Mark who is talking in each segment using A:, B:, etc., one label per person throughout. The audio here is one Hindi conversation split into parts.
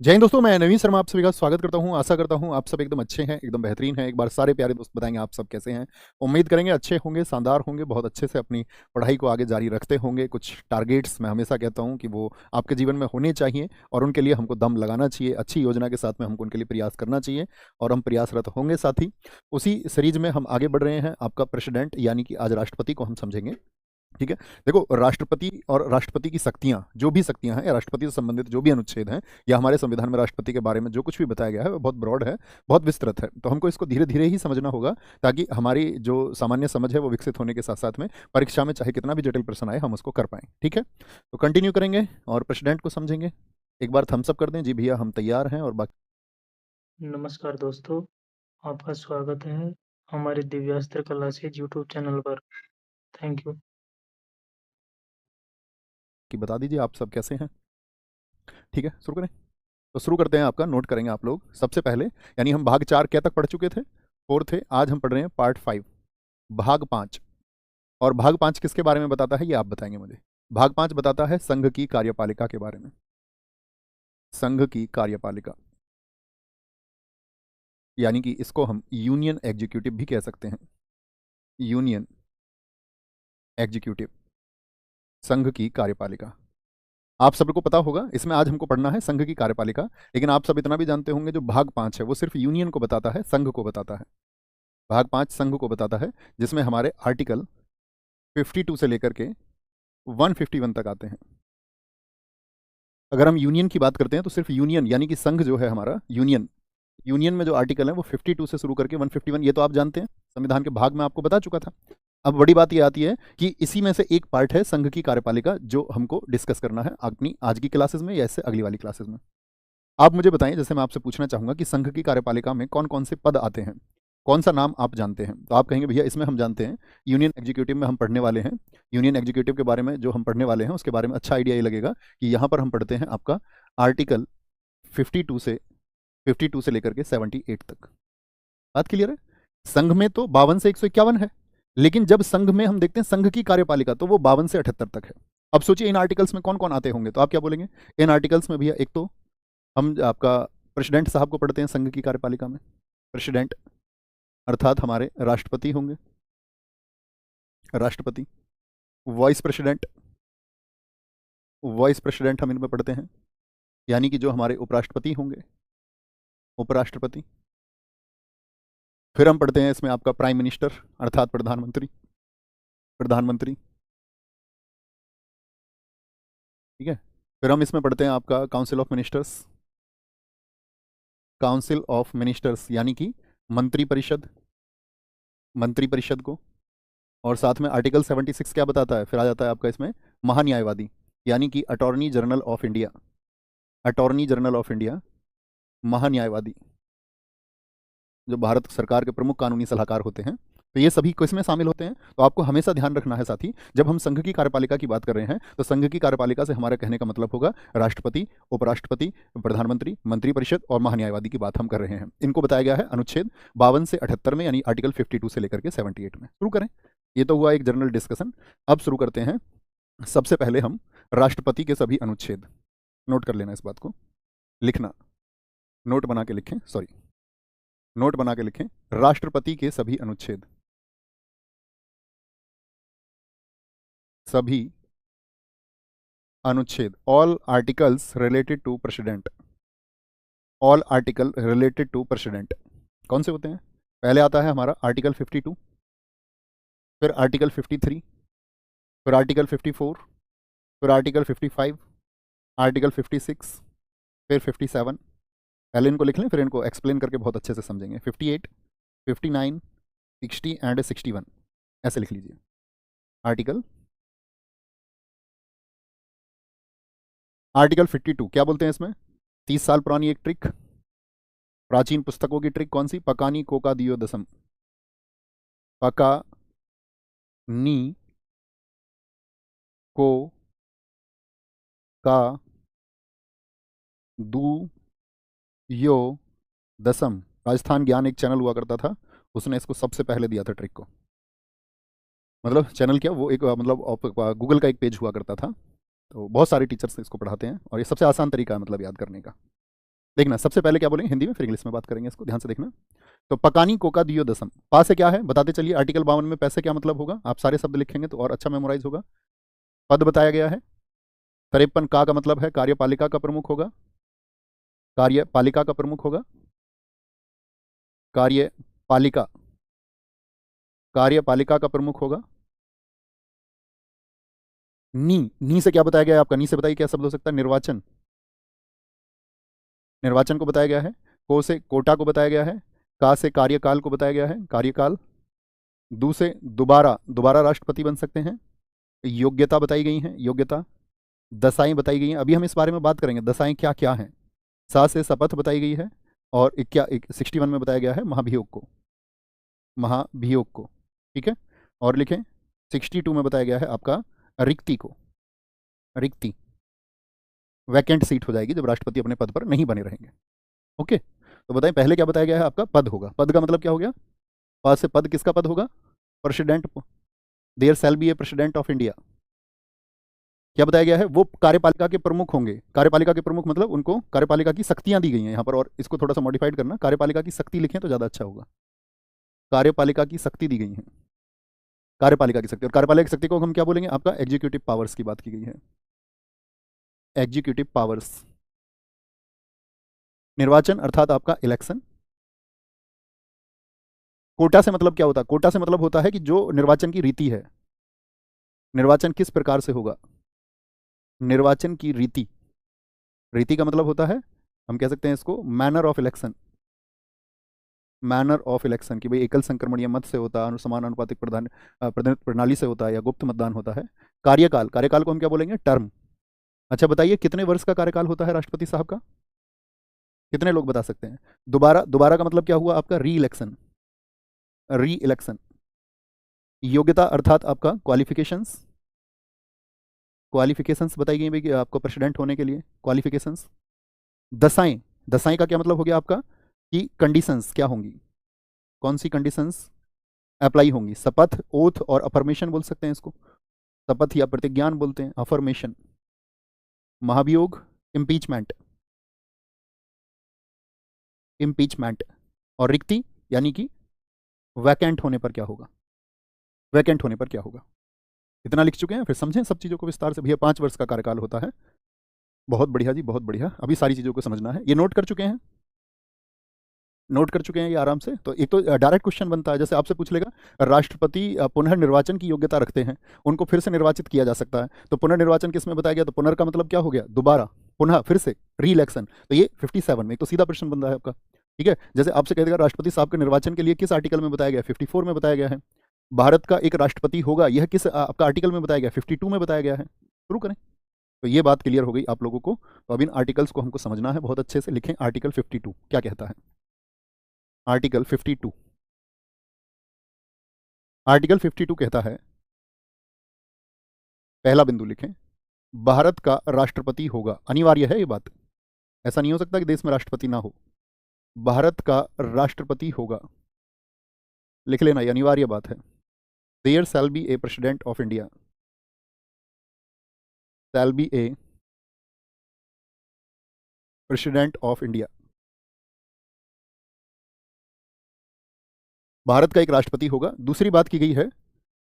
A: जय हिंद दोस्तों, मैं नवीन शर्मा आप सभी का स्वागत करता हूं। आशा करता हूं आप सब एकदम अच्छे हैं, एकदम बेहतरीन हैं। एक बार सारे प्यारे दोस्त बताएंगे आप सब कैसे हैं। उम्मीद करेंगे अच्छे होंगे, शानदार होंगे, बहुत अच्छे से अपनी पढ़ाई को आगे जारी रखते होंगे। कुछ टारगेट्स मैं हमेशा कहता हूं कि वो आपके जीवन में होने चाहिए और उनके लिए हमको दम लगाना चाहिए। अच्छी योजना के साथ में हमको उनके लिए प्रयास करना चाहिए और हम प्रयासरत होंगे। साथ ही उसी सीरीज में हम आगे बढ़ रहे हैं। आपका प्रेसिडेंट यानी कि आज राष्ट्रपति को हम समझेंगे। ठीक है। देखो, राष्ट्रपति और राष्ट्रपति की शक्तियां, जो भी शक्तियां हैं या राष्ट्रपति से संबंधित जो भी अनुच्छेद हैं या हमारे संविधान में राष्ट्रपति के बारे में जो कुछ भी बताया गया है वो बहुत ब्रॉड है, बहुत विस्तृत है। तो हमको इसको धीरे धीरे ही समझना होगा ताकि हमारी जो सामान्य समझ है वो विकसित होने के साथ साथ में परीक्षा में चाहे कितना भी जटिल प्रश्न आए हम उसको कर पाएं। ठीक है, तो कंटिन्यू करेंगे और प्रेसिडेंट को समझेंगे। एक बार थम्स अप कर दें जी भैया, हम तैयार हैं। और बाकी
B: नमस्कार दोस्तों, आपका स्वागत है हमारे दिव्यास्त्र क्लासेज यूट्यूब चैनल पर। Thank you.
A: बता दीजिए आप सब कैसे हैं। ठीक है, शुरू करें। तो शुरू करते हैं। आपका नोट करेंगे आप लोग सबसे पहले, यानी हम भाग 4 क्या तक पढ़ चुके थे? 4 थे। आज हम पढ़ रहे हैं पार्ट 5, भाग 5। और भाग 5 किसके बारे में बताता है ये आप बताएंगे मुझे। भाग 5 बताता है संघ की कार्यपालिका के बारे में। संघ की कार्यपालिका यानी कि इसको हम यूनियन एग्जीक्यूटिव भी कह सकते हैं। यूनियन एग्जीक्यूटिव, संघ की कार्यपालिका। आप सबको पता होगा, इसमें आज हमको पढ़ना है संघ की कार्यपालिका। लेकिन आप सब इतना भी जानते होंगे जो भाग 5 है वो सिर्फ यूनियन को बताता है, संघ को बताता है। भाग 5 संघ को बताता है, जिसमें हमारे आर्टिकल 52 से लेकर के 151 तक आते हैं। अगर हम यूनियन की बात करते हैं तो सिर्फ यूनियन यानी कि संघ जो है हमारा यूनियन, यूनियन में जो आर्टिकल है वो 52 से शुरू करके 151, ये तो आप जानते हैं, संविधान के भाग में आपको बता चुका था। अब बड़ी बात ये आती है कि इसी में से एक पार्ट है संघ की कार्यपालिका, जो हमको डिस्कस करना है अपनी आज की क्लासेस में या इससे अगली वाली क्लासेस में। आप मुझे बताएं, जैसे मैं आपसे पूछना चाहूंगा कि संघ की कार्यपालिका में कौन कौन से पद आते हैं, कौन सा नाम आप जानते हैं, तो आप कहेंगे भैया इसमें हम जानते हैं यूनियन एग्जीक्यूटिव में हम पढ़ने वाले हैं। यूनियन एग्जीक्यूटिव के बारे में जो हम पढ़ने वाले हैं उसके बारे में अच्छा आइडिया ये लगेगा कि यहाँ पर हम पढ़ते हैं आपका आर्टिकल 52 से लेकर के 78 तक। बात क्लियर है? संघ में तो 52 से 151 है, लेकिन जब संघ में हम देखते हैं संघ की कार्यपालिका तो वो 52 से 78 तक है। अब सोचिए इन आर्टिकल्स में कौन कौन आते होंगे, तो आप क्या बोलेंगे? इन आर्टिकल्स में भैया एक तो हम आपका प्रेसिडेंट साहब को पढ़ते हैं संघ की कार्यपालिका में। प्रेसिडेंट अर्थात हमारे राष्ट्रपति होंगे, राष्ट्रपति। वाइस प्रेसिडेंट, वाइस प्रेसिडेंट हम इनमें पढ़ते हैं, यानी कि जो हमारे उपराष्ट्रपति होंगे, उपराष्ट्रपति। फिर हम पढ़ते हैं इसमें आपका प्राइम मिनिस्टर अर्थात प्रधानमंत्री, प्रधानमंत्री। ठीक है। फिर हम इसमें पढ़ते हैं आपका council of ministers, council of ministers यानी कि मंत्री परिषद, मंत्री परिषद को। और साथ में आर्टिकल 76 क्या बताता है? फिर आ जाता है आपका इसमें महान्यायवादी, यानी कि attorney general of India, attorney general of India, महान्यायवादी, जो भारत सरकार के प्रमुख कानूनी सलाहकार होते हैं। तो ये सभी किसमें शामिल होते हैं? तो आपको हमेशा ध्यान रखना है साथी, जब हम संघ की कार्यपालिका की बात कर रहे हैं तो संघ की कार्यपालिका से हमारे कहने का मतलब होगा राष्ट्रपति, उपराष्ट्रपति, प्रधानमंत्री, मंत्रिपरिषद और महान्यायवादी की बात हम कर रहे हैं। इनको बताया गया है अनुच्छेद 52 से 78 में, यानी आर्टिकल 52 से लेकर के 78 में। शुरू करें। ये तो हुआ एक जनरल डिस्कशन। अब शुरू करते हैं। सबसे पहले हम राष्ट्रपति के सभी अनुच्छेद, नोट कर लेना इस बात को, लिखना, नोट बना के लिखें, सॉरी नोट बना के लिखें। राष्ट्रपति के सभी अनुच्छेद, सभी अनुच्छेद, all articles related to president, all article related to president कौन से होते हैं? पहले आता है हमारा आर्टिकल 52, फिर आर्टिकल 53, फिर आर्टिकल 54, फिर आर्टिकल 55, आर्टिकल 56, फिर 57। पहले इनको लिख लें, फिर इनको एक्सप्लेन करके बहुत अच्छे से समझेंगे। 58, 59, 60 एंड 61, ऐसे लिख लीजिए। आर्टिकल, आर्टिकल 52 क्या बोलते हैं इसमें? 30 साल पुरानी एक ट्रिक, प्राचीन पुस्तकों की ट्रिक, कौन सी? पकानी कोका दियो दसम, पका नी को का दू यो दसम। राजस्थान ज्ञान एक चैनल हुआ करता था, उसने इसको सबसे पहले दिया था ट्रिक को। मतलब चैनल क्या, वो एक मतलब गूगल का एक पेज हुआ करता था। तो बहुत सारे टीचर्स इसको पढ़ाते हैं और ये सबसे आसान तरीका है मतलब याद करने का। देखना सबसे पहले क्या बोलेंगे हिंदी में, फिर इंग्लिश में बात करेंगे, इसको ध्यान से देखना। तो पकानी कोका दियो दसम, पा से क्या है बताते चलिए, आर्टिकल 52 में पैसे क्या मतलब होगा, आप सारे शब्द लिखेंगे तो और अच्छा मेमोराइज होगा। पद बताया गया है। 53 का मतलब है कार्यपालिका का प्रमुख होगा, कार्यपालिका का प्रमुख होगा, कार्यपालिका, कार्यपालिका का प्रमुख होगा। नी से क्या बताया गया है आपका, नी से बताइए क्या शब्द हो सकता है, निर्वाचन, निर्वाचन को बताया गया है। को से कोटा को बताया गया है। का से कार्यकाल को बताया गया है, कार्यकाल। दू से दोबारा, दोबारा राष्ट्रपति बन सकते हैं। योग्यता बताई गई है, योग्यता। दशाएं बताई गई हैं, अभी हम इस बारे में बात करेंगे दशाएं क्या क्या हैं। सा से शपथ बताई गई है। और 61 में बताया गया है महाभियोग को, महाभियोग को, ठीक है। और लिखें 62 में बताया गया है आपका रिक्ति को, रिक्ति, वैकेंट सीट हो जाएगी जब राष्ट्रपति अपने पद पर नहीं बने रहेंगे। ओके, तो बताएं पहले क्या बताया गया है आपका, पद होगा। पद का मतलब क्या हो गया, पद से पद किसका पद होगा, president, there shall be a president of India. क्या बताया गया है, वो कार्यपालिका के प्रमुख होंगे। कार्यपालिका के प्रमुख मतलब उनको कार्यपालिका की शक्तियां दी गई हैं यहाँ पर, और इसको थोड़ा सा मॉडिफाइड करना, कार्यपालिका की शक्ति लिखें तो ज़्यादा अच्छा होगा। कार्यपालिका की शक्ति दी गई है, कार्यपालिका की शक्ति। और कार्यपालिका की शक्ति को हम क्या बोलेंगे, आपका एग्जीक्यूटिव पावर्स की बात की गई है, एग्जीक्यूटिव पावर्स। निर्वाचन अर्थात आपका इलेक्शन। कोटा से मतलब क्या होता है, कोटा से मतलब होता है कि जो निर्वाचन की रीति है, निर्वाचन किस प्रकार से होगा, निर्वाचन की रीति। रीति का मतलब होता है, हम कह सकते हैं इसको manner of election, manner of election, कि भाई एकल संक्रमण या मत से होता है, समान अनुपातिक प्रणाली से होता है, या गुप्त मतदान होता है। कार्यकाल, कार्यकाल को हम क्या बोलेंगे, टर्म। अच्छा बताइए कितने वर्ष का कार्यकाल होता है राष्ट्रपति साहब का, कितने लोग बता सकते हैं। दोबारा, दोबारा का मतलब क्या हुआ आपका, री इलेक्शन, री इलेक्शन। योग्यता अर्थात आपका क्वालिफिकेशंस, क्वालिफिकेशंस बताई गई भाई कि आपको प्रेसिडेंट होने के लिए क्वालिफिकेशंस। दशाएं, दशाएं का क्या मतलब हो गया आपका, कि कंडीशंस क्या होंगी, कौन सी कंडीशंस अप्लाई होंगी। शपथ, ओथ और अफर्मेशन बोल सकते हैं इसको, शपथ या प्रतिज्ञान बोलते हैं, अफर्मेशन। महाभियोग, इम्पीचमेंट, इम्पीचमेंट। और रिक्ति यानी कि वैकेंट होने पर क्या होगा, वैकेंट होने पर क्या होगा। इतना लिख चुके हैं, फिर समझें सब चीज़ों को विस्तार से। भैया 5 वर्ष का कार्यकाल होता है। बहुत बढ़िया जी, बहुत बढ़िया, अभी सारी चीज़ों को समझना है। ये नोट कर चुके हैं, नोट कर चुके हैं ये आराम से। तो एक तो डायरेक्ट क्वेश्चन बनता है, जैसे आपसे पूछ लेगा राष्ट्रपति पुनर्निर्वाचन की योग्यता रखते हैं, उनको फिर से निर्वाचित किया जा सकता है, तो पुनर्निर्वाचन किस में बताया गया, तो पुनर् का मतलब क्या हो गया, दोबारा, पुनः, फिर से, री इलेक्शन। तो ये 57 में, तो सीधा प्रश्न बन रहा है आपका, ठीक है। जैसे आपसे कह देगा राष्ट्रपति साहब के निर्वाचन के लिए किस आर्टिकल में बताया गया, 54 में बताया गया है। भारत का एक राष्ट्रपति होगा, यह किस आपका आर्टिकल में बताया गया, 52 में बताया गया है। शुरू करें। तो ये बात क्लियर हो गई आप लोगों को। तो अब इन आर्टिकल्स को हमको समझना है बहुत अच्छे से। लिखें आर्टिकल 52 क्या कहता है, आर्टिकल 52, आर्टिकल 52 कहता है, पहला बिंदु लिखें, भारत का राष्ट्रपति होगा, अनिवार्य है ये बात, ऐसा नहीं हो सकता कि देश में राष्ट्रपति ना हो। भारत का राष्ट्रपति होगा, लिख लेना, ये अनिवार्य बात है। There shall be a president of India, shall be a president of India. भारत का एक राष्ट्रपति होगा। दूसरी बात की गई है,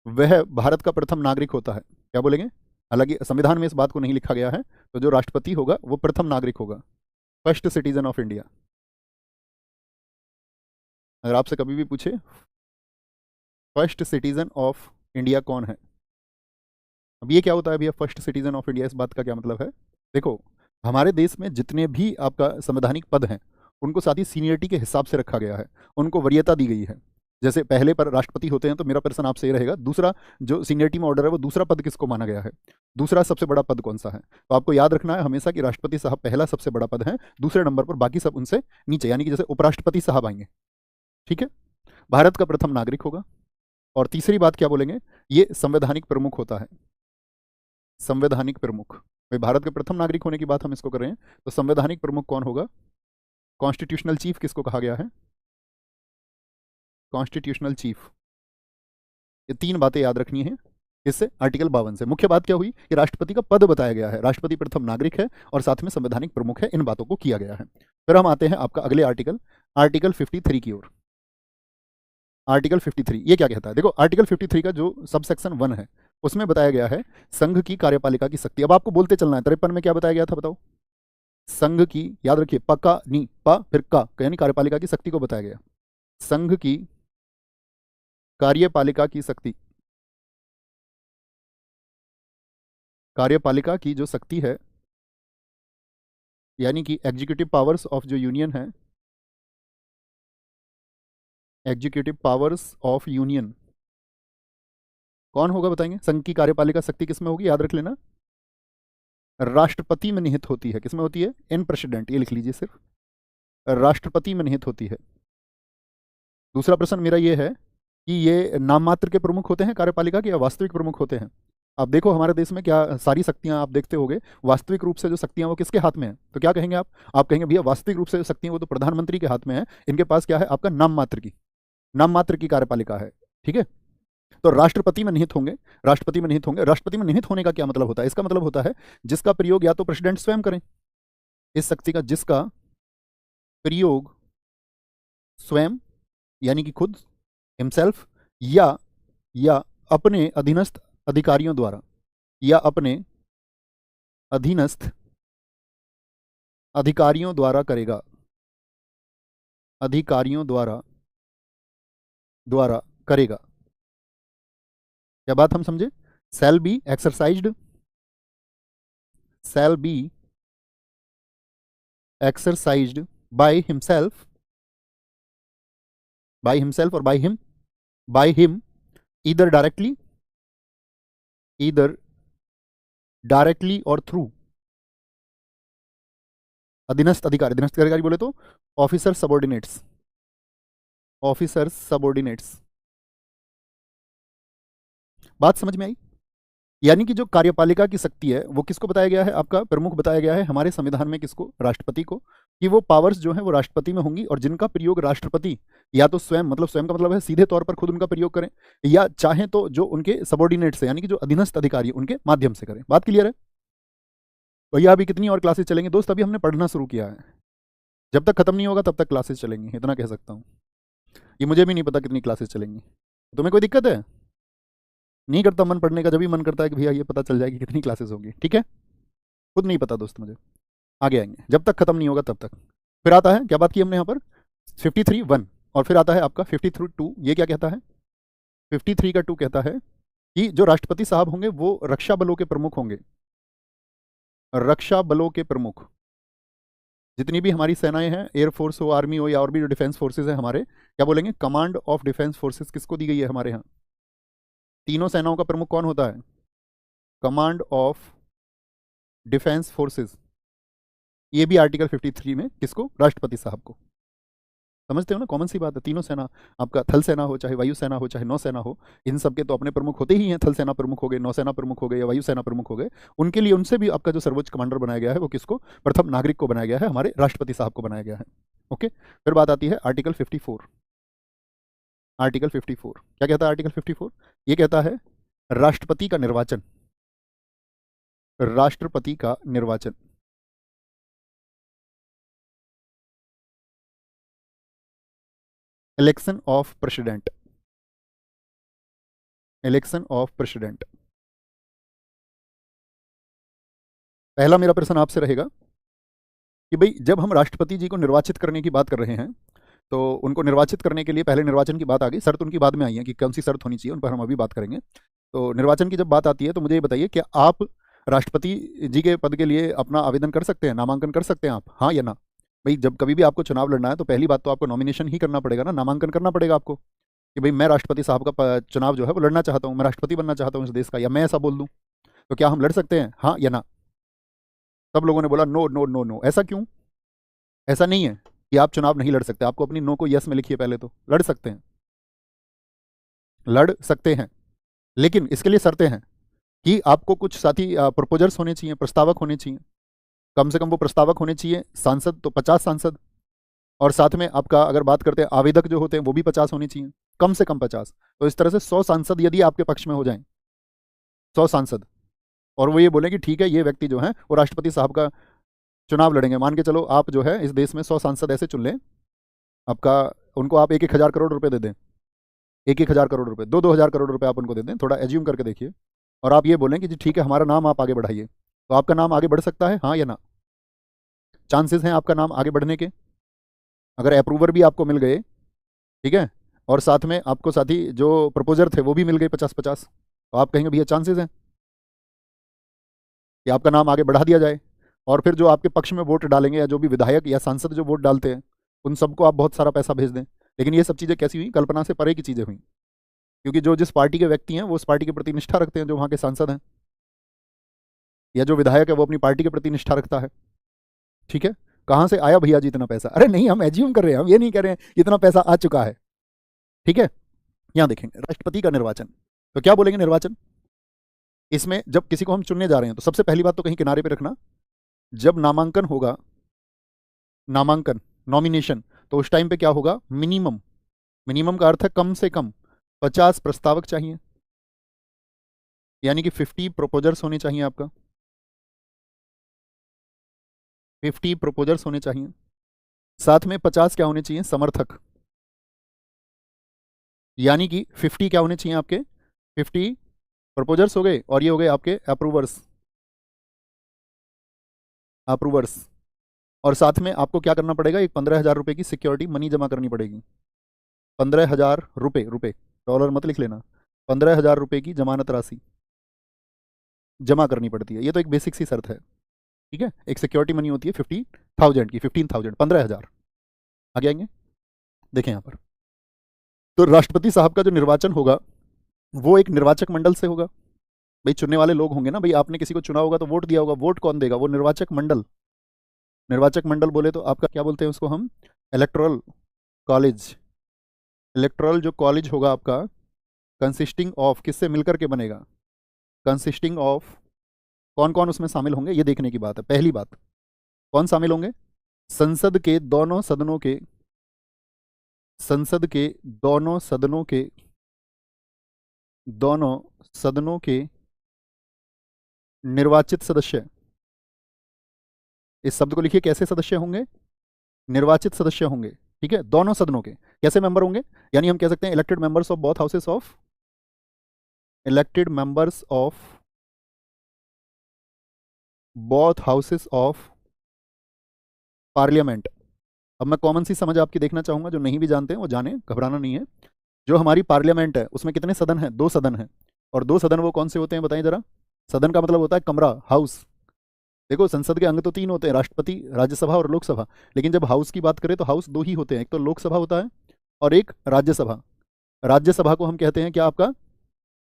A: वह भारत का प्रथम नागरिक होता है। क्या बोलेंगे, हालांकि संविधान में इस बात को नहीं लिखा गया है, तो जो राष्ट्रपति होगा वो प्रथम नागरिक होगा, फर्स्ट सिटीजन ऑफ इंडिया। अगर आपसे कभी भी पूछे फर्स्ट सिटीजन ऑफ इंडिया कौन है, अब ये क्या होता है भैया फर्स्ट सिटीजन ऑफ इंडिया, इस बात का क्या मतलब है। देखो हमारे देश में जितने भी आपका संवैधानिक पद हैं उनको साथ ही सीनियरिटी के हिसाब से रखा गया है, उनको वरीयता दी गई है। जैसे पहले पर राष्ट्रपति होते हैं, तो मेरा प्रश्न आपसे ये रहेगा, दूसरा जो सीनियरिटी में ऑर्डर है वो दूसरा पद किसको माना गया है, दूसरा सबसे बड़ा पद कौन सा है। तो आपको याद रखना है हमेशा कि राष्ट्रपति साहब पहला सबसे बड़ा पद है, दूसरे नंबर पर बाकी सब उनसे नीचे, यानी कि जैसे उपराष्ट्रपति साहब आएंगे, ठीक है। भारत का प्रथम नागरिक होगा। और तीसरी बात क्या बोलेंगे, ये संवैधानिक प्रमुख होता है, संवैधानिक प्रमुख। भाई भारत के प्रथम नागरिक होने की बात हम इसको कर रहे हैं, तो संवैधानिक प्रमुख कौन होगा, कॉन्स्टिट्यूशनल चीफ किसको कहा गया है, कॉन्स्टिट्यूशनल चीफ। ये 3 बातें याद रखनी है इससे, आर्टिकल 52 से। मुख्य बात क्या हुई कि राष्ट्रपति का पद बताया गया है, राष्ट्रपति प्रथम नागरिक है और साथ में संवैधानिक प्रमुख है, इन बातों को किया गया है। फिर हम आते हैं आपका अगले आर्टिकल, आर्टिकल 53 की ओर। आर्टिकल 53 ये क्या कहता है? देखो आर्टिकल 53 का जो सब सेक्शन 1 है उसमें बताया गया है संघ की कार्यपालिका की शक्ति। अब आपको बोलते चलना है, 53 में क्या बताया गया था बताओ? संघ की, याद रखिए, पका नी पा फिर का यानी कार्यपालिका की शक्ति को बताया गया। संघ की कार्यपालिका की शक्ति, कार्यपालिका की जो शक्ति है यानी कि एग्जीक्यूटिव पावर्स ऑफ जो यूनियन है, एग्जीक्यूटिव पावर्स ऑफ यूनियन कौन होगा बताएंगे? संघ की कार्यपालिका शक्ति किसमें होगी? याद रख लेना, राष्ट्रपति में निहित होती है। किसमें होती है? इन प्रेसिडेंट, ये लिख लीजिए, सिर्फ राष्ट्रपति में निहित होती है। दूसरा प्रश्न मेरा ये है कि ये नाम मात्र के प्रमुख होते हैं कार्यपालिका के या वास्तविक प्रमुख होते हैं? आप देखो हमारे देश में क्या सारी शक्तियां आप देखते होगे, वास्तविक रूप से जो शक्तियां वो किसके हाथ में है? तो क्या कहेंगे आप कहेंगे भैया वास्तविक रूप से जो शक्तियां वो तो प्रधानमंत्री के हाथ में है, इनके पास क्या है? आपका नाम मात्र की कार्यपालिका है। ठीक है, तो राष्ट्रपति में निहित होंगे, राष्ट्रपति में निहित होंगे। राष्ट्रपति में निहित होने का क्या मतलब होता है? इसका मतलब होता है जिसका प्रयोग या तो प्रेसिडेंट स्वयं करें, इस शक्ति का जिसका प्रयोग स्वयं यानी कि खुद, हिमसेल्फ, या अपने अधीनस्थ अधिकारियों द्वारा, या अपने अधीनस्थ अधिकारियों द्वारा करेगा, अधिकारियों द्वारा करेगा। क्या बात हम समझे? Shall be exercised, shall be exercised by himself, और बाय हिम either डायरेक्टली और थ्रू अधीनस्थ अधिकारी बोले तो ऑफिसर सबॉर्डिनेट्स। बात समझ में आई? यानी कि जो कार्यपालिका की शक्ति है वो किसको बताया गया है? आपका प्रमुख बताया गया है हमारे संविधान में, किसको? राष्ट्रपति को, कि वो पावर्स जो है वो राष्ट्रपति में होंगी और जिनका प्रयोग राष्ट्रपति या तो स्वयं, मतलब स्वयं का मतलब है सीधे तौर पर खुद उनका प्रयोग करें, या चाहे तो जो उनके सबॉर्डिनेट्स है यानी कि जो अधीनस्थ अधिकारी उनके माध्यम से करें। बात क्लियर है? भैया अभी कितनी और क्लासेस चलेंगे दोस्त? अभी हमने पढ़ना शुरू किया है, जब तक खत्म नहीं होगा तब तक क्लासेस चलेंगी, इतना कह सकता हूँ। ये मुझे भी नहीं पता कितनी क्लासेस चलेंगी। तुम्हें कोई दिक्कत है? नहीं करता मन पढ़ने का? जब भी मन करता है कि भैया ये पता चल जाएगी कितनी क्लासेस होंगी। ठीक है, खुद नहीं पता दोस्त मुझे, आगे आएंगे, जब तक खत्म नहीं होगा तब तक। फिर आता है, क्या बात की हमने यहाँ पर? 53(1) और फिर आता है आपका 53(2). ये क्या कहता है? 53 का 2 कहता है कि जो राष्ट्रपति साहब होंगे वो रक्षा बलों के प्रमुख होंगे। रक्षा बलों के प्रमुख, जितनी भी हमारी सेनाएं हैं, एयरफोर्स हो, आर्मी हो, या और भी जो डिफेंस फोर्सेज है हमारे, क्या बोलेंगे? कमांड ऑफ डिफेंस फोर्सेज किसको दी गई है हमारे यहाँ? तीनों सेनाओं का प्रमुख कौन होता है? Command of defence forces. ये भी आर्टिकल 53 में किसको? राष्ट्रपति साहब को। समझते हो ना, कॉमन सी बात है। तीनों सेना, आपका थल सेना हो, चाहे वायु सेना हो, चाहे नौसेना हो, इन सब के तो अपने प्रमुख होते ही हैं। थल सेना प्रमुख हो गए, नौसेना प्रमुख हो गए, या वायु सेना प्रमुख हो गए। उनके लिए उनसे भी आपका जो सर्वोच्च कमांडर बनाया गया है वो किसको? प्रथम नागरिक को बनाया गया है, हमारे राष्ट्रपति साहब को बनाया गया है। ओके, फिर बात आती है आर्टिकल 54। आर्टिकल 54 क्या कहता है? आर्टिकल 54 ये कहता है राष्ट्रपति का निर्वाचन, राष्ट्रपति का निर्वाचन। Election of president, election of president. पहला मेरा प्रश्न आपसे रहेगा कि भाई जब हम राष्ट्रपति जी को निर्वाचित करने की बात कर रहे हैं तो उनको निर्वाचित करने के लिए पहले निर्वाचन की बात आ गई, शर्त उनकी बाद में आई है कि कौन सी शर्त होनी चाहिए, उन पर हम अभी बात करेंगे। तो निर्वाचन की जब बात आती है तो मुझे ये बताइए, क्या आप राष्ट्रपति जी के पद के लिए अपना आवेदन कर सकते हैं, नामांकन कर सकते हैं आप? हाँ या ना? भाई जब कभी भी आपको चुनाव लड़ना है तो पहली बात तो आपको नॉमिनेशन ही करना पड़ेगा ना, नामांकन करना पड़ेगा आपको कि भाई मैं राष्ट्रपति साहब का चुनाव जो है वो लड़ना चाहता हूँ, मैं राष्ट्रपति बनना चाहता हूँ इस देश का, या मैं ऐसा बोल दूँ तो क्या हम लड़ सकते हैं? हाँ या ना? सब लोगों ने बोला नो नो नो नो। ऐसा क्यों? ऐसा नहीं है कि आप चुनाव नहीं लड़ सकते, आपको अपनी नो को यस में लिखिए, पहले तो लड़ सकते हैं, लड़ सकते हैं, लेकिन इसके लिए शर्तें हैं कि आपको कुछ साथी प्रपोजर्स होने चाहिए, प्रस्तावक होने चाहिए। कम से कम वो प्रस्तावक होने चाहिए, सांसद तो 50 सांसद, और साथ में आपका अगर बात करते हैं आवेदक जो होते हैं वो भी 50 होने चाहिए, कम से कम 50। तो इस तरह से 100 सांसद यदि आपके पक्ष में हो जाएं, 100 सांसद, और वो ये बोले कि ठीक है ये व्यक्ति जो है वो राष्ट्रपति साहब का चुनाव लड़ेंगे, मान के चलो आप जो है इस देश में 100 सांसद ऐसे चुन लें, आपका उनको आप 1-1 हज़ार करोड़ रुपए दे दें, 1-1 हज़ार करोड़ रुपए, 2-2 हज़ार करोड़ रुपए आप उनको दे दें, थोड़ा एज्यूम करके देखिए, और आप ये बोलें कि जी ठीक है हमारा नाम आप आगे बढ़ाइए, तो आपका नाम आगे बढ़ सकता है, हाँ या ना? चांसेस हैं आपका नाम आगे बढ़ने के, अगर अप्रूवर भी आपको मिल गए, ठीक है, और साथ में आपको साथी जो प्रपोजर थे वो भी मिल गए 50-50, तो आप कहेंगे भैया चांसेस हैं कि आपका नाम आगे बढ़ा दिया जाए, और फिर जो आपके पक्ष में वोट डालेंगे या जो भी विधायक या सांसद जो वोट डालते हैं उन सबको आप बहुत सारा पैसा भेज दें। लेकिन ये सब चीज़ें कैसी हुई? कल्पना से परे की चीज़ें हुई, क्योंकि जो जिस पार्टी के व्यक्ति हैं वो उस पार्टी के प्रति निष्ठा रखते हैं, जो वहाँ के सांसद हैं या जो विधायक है वो अपनी पार्टी के प्रति निष्ठा रखता है। ठीक है, कहाँ से आया भैया जी इतना पैसा? अरे नहीं, हम एज्यूम कर रहे हैं, हम ये नहीं कह रहे हैं इतना पैसा आ चुका है। ठीक है, यहाँ देखेंगे राष्ट्रपति का निर्वाचन, तो क्या बोलेंगे निर्वाचन इसमें? जब किसी को हम चुनने जा रहे हैं तो सबसे पहली बात तो कहीं किनारे पे रखना, जब नामांकन होगा, नामांकन नॉमिनेशन, तो उस टाइम पे क्या होगा? मिनिमम, मिनिमम का अर्थ है कम से कम 50 प्रस्तावक चाहिए, यानी कि 50 प्रोपोजर्स होने चाहिए, आपका 50 प्रोपोजर्स होने चाहिए, साथ में 50 क्या होने चाहिए? समर्थक, यानी कि 50 क्या होने चाहिए आपके? 50 प्रपोजर्स हो गए, और ये हो गए आपके अप्रूवर्स, अप्रूवर्स, और साथ में आपको क्या करना पड़ेगा? एक 15,000 रुपए की सिक्योरिटी मनी जमा करनी पड़ेगी, 15,000 रुपए, रुपए डॉलर मत लिख लेना, 15,000 रुपए की जमानत राशि जमा करनी पड़ती है, ये तो एक बेसिक सी शर्त है। ठीक है, एक सिक्योरिटी मनी होती है 50,000 की, 15,000, 15,000। आगे आएंगे, देखें यहाँ पर, तो राष्ट्रपति साहब का जो निर्वाचन होगा वो एक निर्वाचक मंडल से होगा। भाई चुनने वाले लोग होंगे ना, भाई आपने किसी को चुना होगा तो वोट दिया होगा, वोट कौन देगा? वो निर्वाचक मंडल। निर्वाचक मंडल बोले तो आपका क्या बोलते हैं उसको हम? Electoral college. इलेक्टोरल जो कॉलेज होगा आपका, कंसिस्टिंग ऑफ, किससे मिलकर के बनेगा? कंसिस्टिंग ऑफ, कौन कौन उसमें शामिल होंगे ये देखने की बात है। पहली बात, कौन शामिल होंगे? संसद के दोनों सदनों के, संसद के दोनों सदनों के, दोनों सदनों के निर्वाचित सदस्य। इस शब्द को लिखिए, कैसे सदस्य होंगे? निर्वाचित सदस्य होंगे। ठीक है, दोनों सदनों के कैसे मेंबर होंगे? यानी हम कह सकते हैं elected members of both houses of, elected members of both houses of parliament. अब मैं कॉमन सी समझ आपकी देखना चाहूंगा, जो नहीं भी जानते हैं वो जाने, घबराना नहीं है। जो हमारी पार्लियामेंट है उसमें कितने सदन हैं? 2 सदन हैं, और 2 सदन वो कौन से होते हैं बताइए जरा? सदन का मतलब होता है कमरा, हाउस। देखो संसद के अंग तो 3 होते हैं, राष्ट्रपति, राज्यसभा और लोकसभा, लेकिन जब हाउस की बात करें तो हाउस 2 ही होते हैं, एक तो लोकसभा होता है और एक राज्यसभा। राज्यसभा को हम कहते हैं क्या आपका?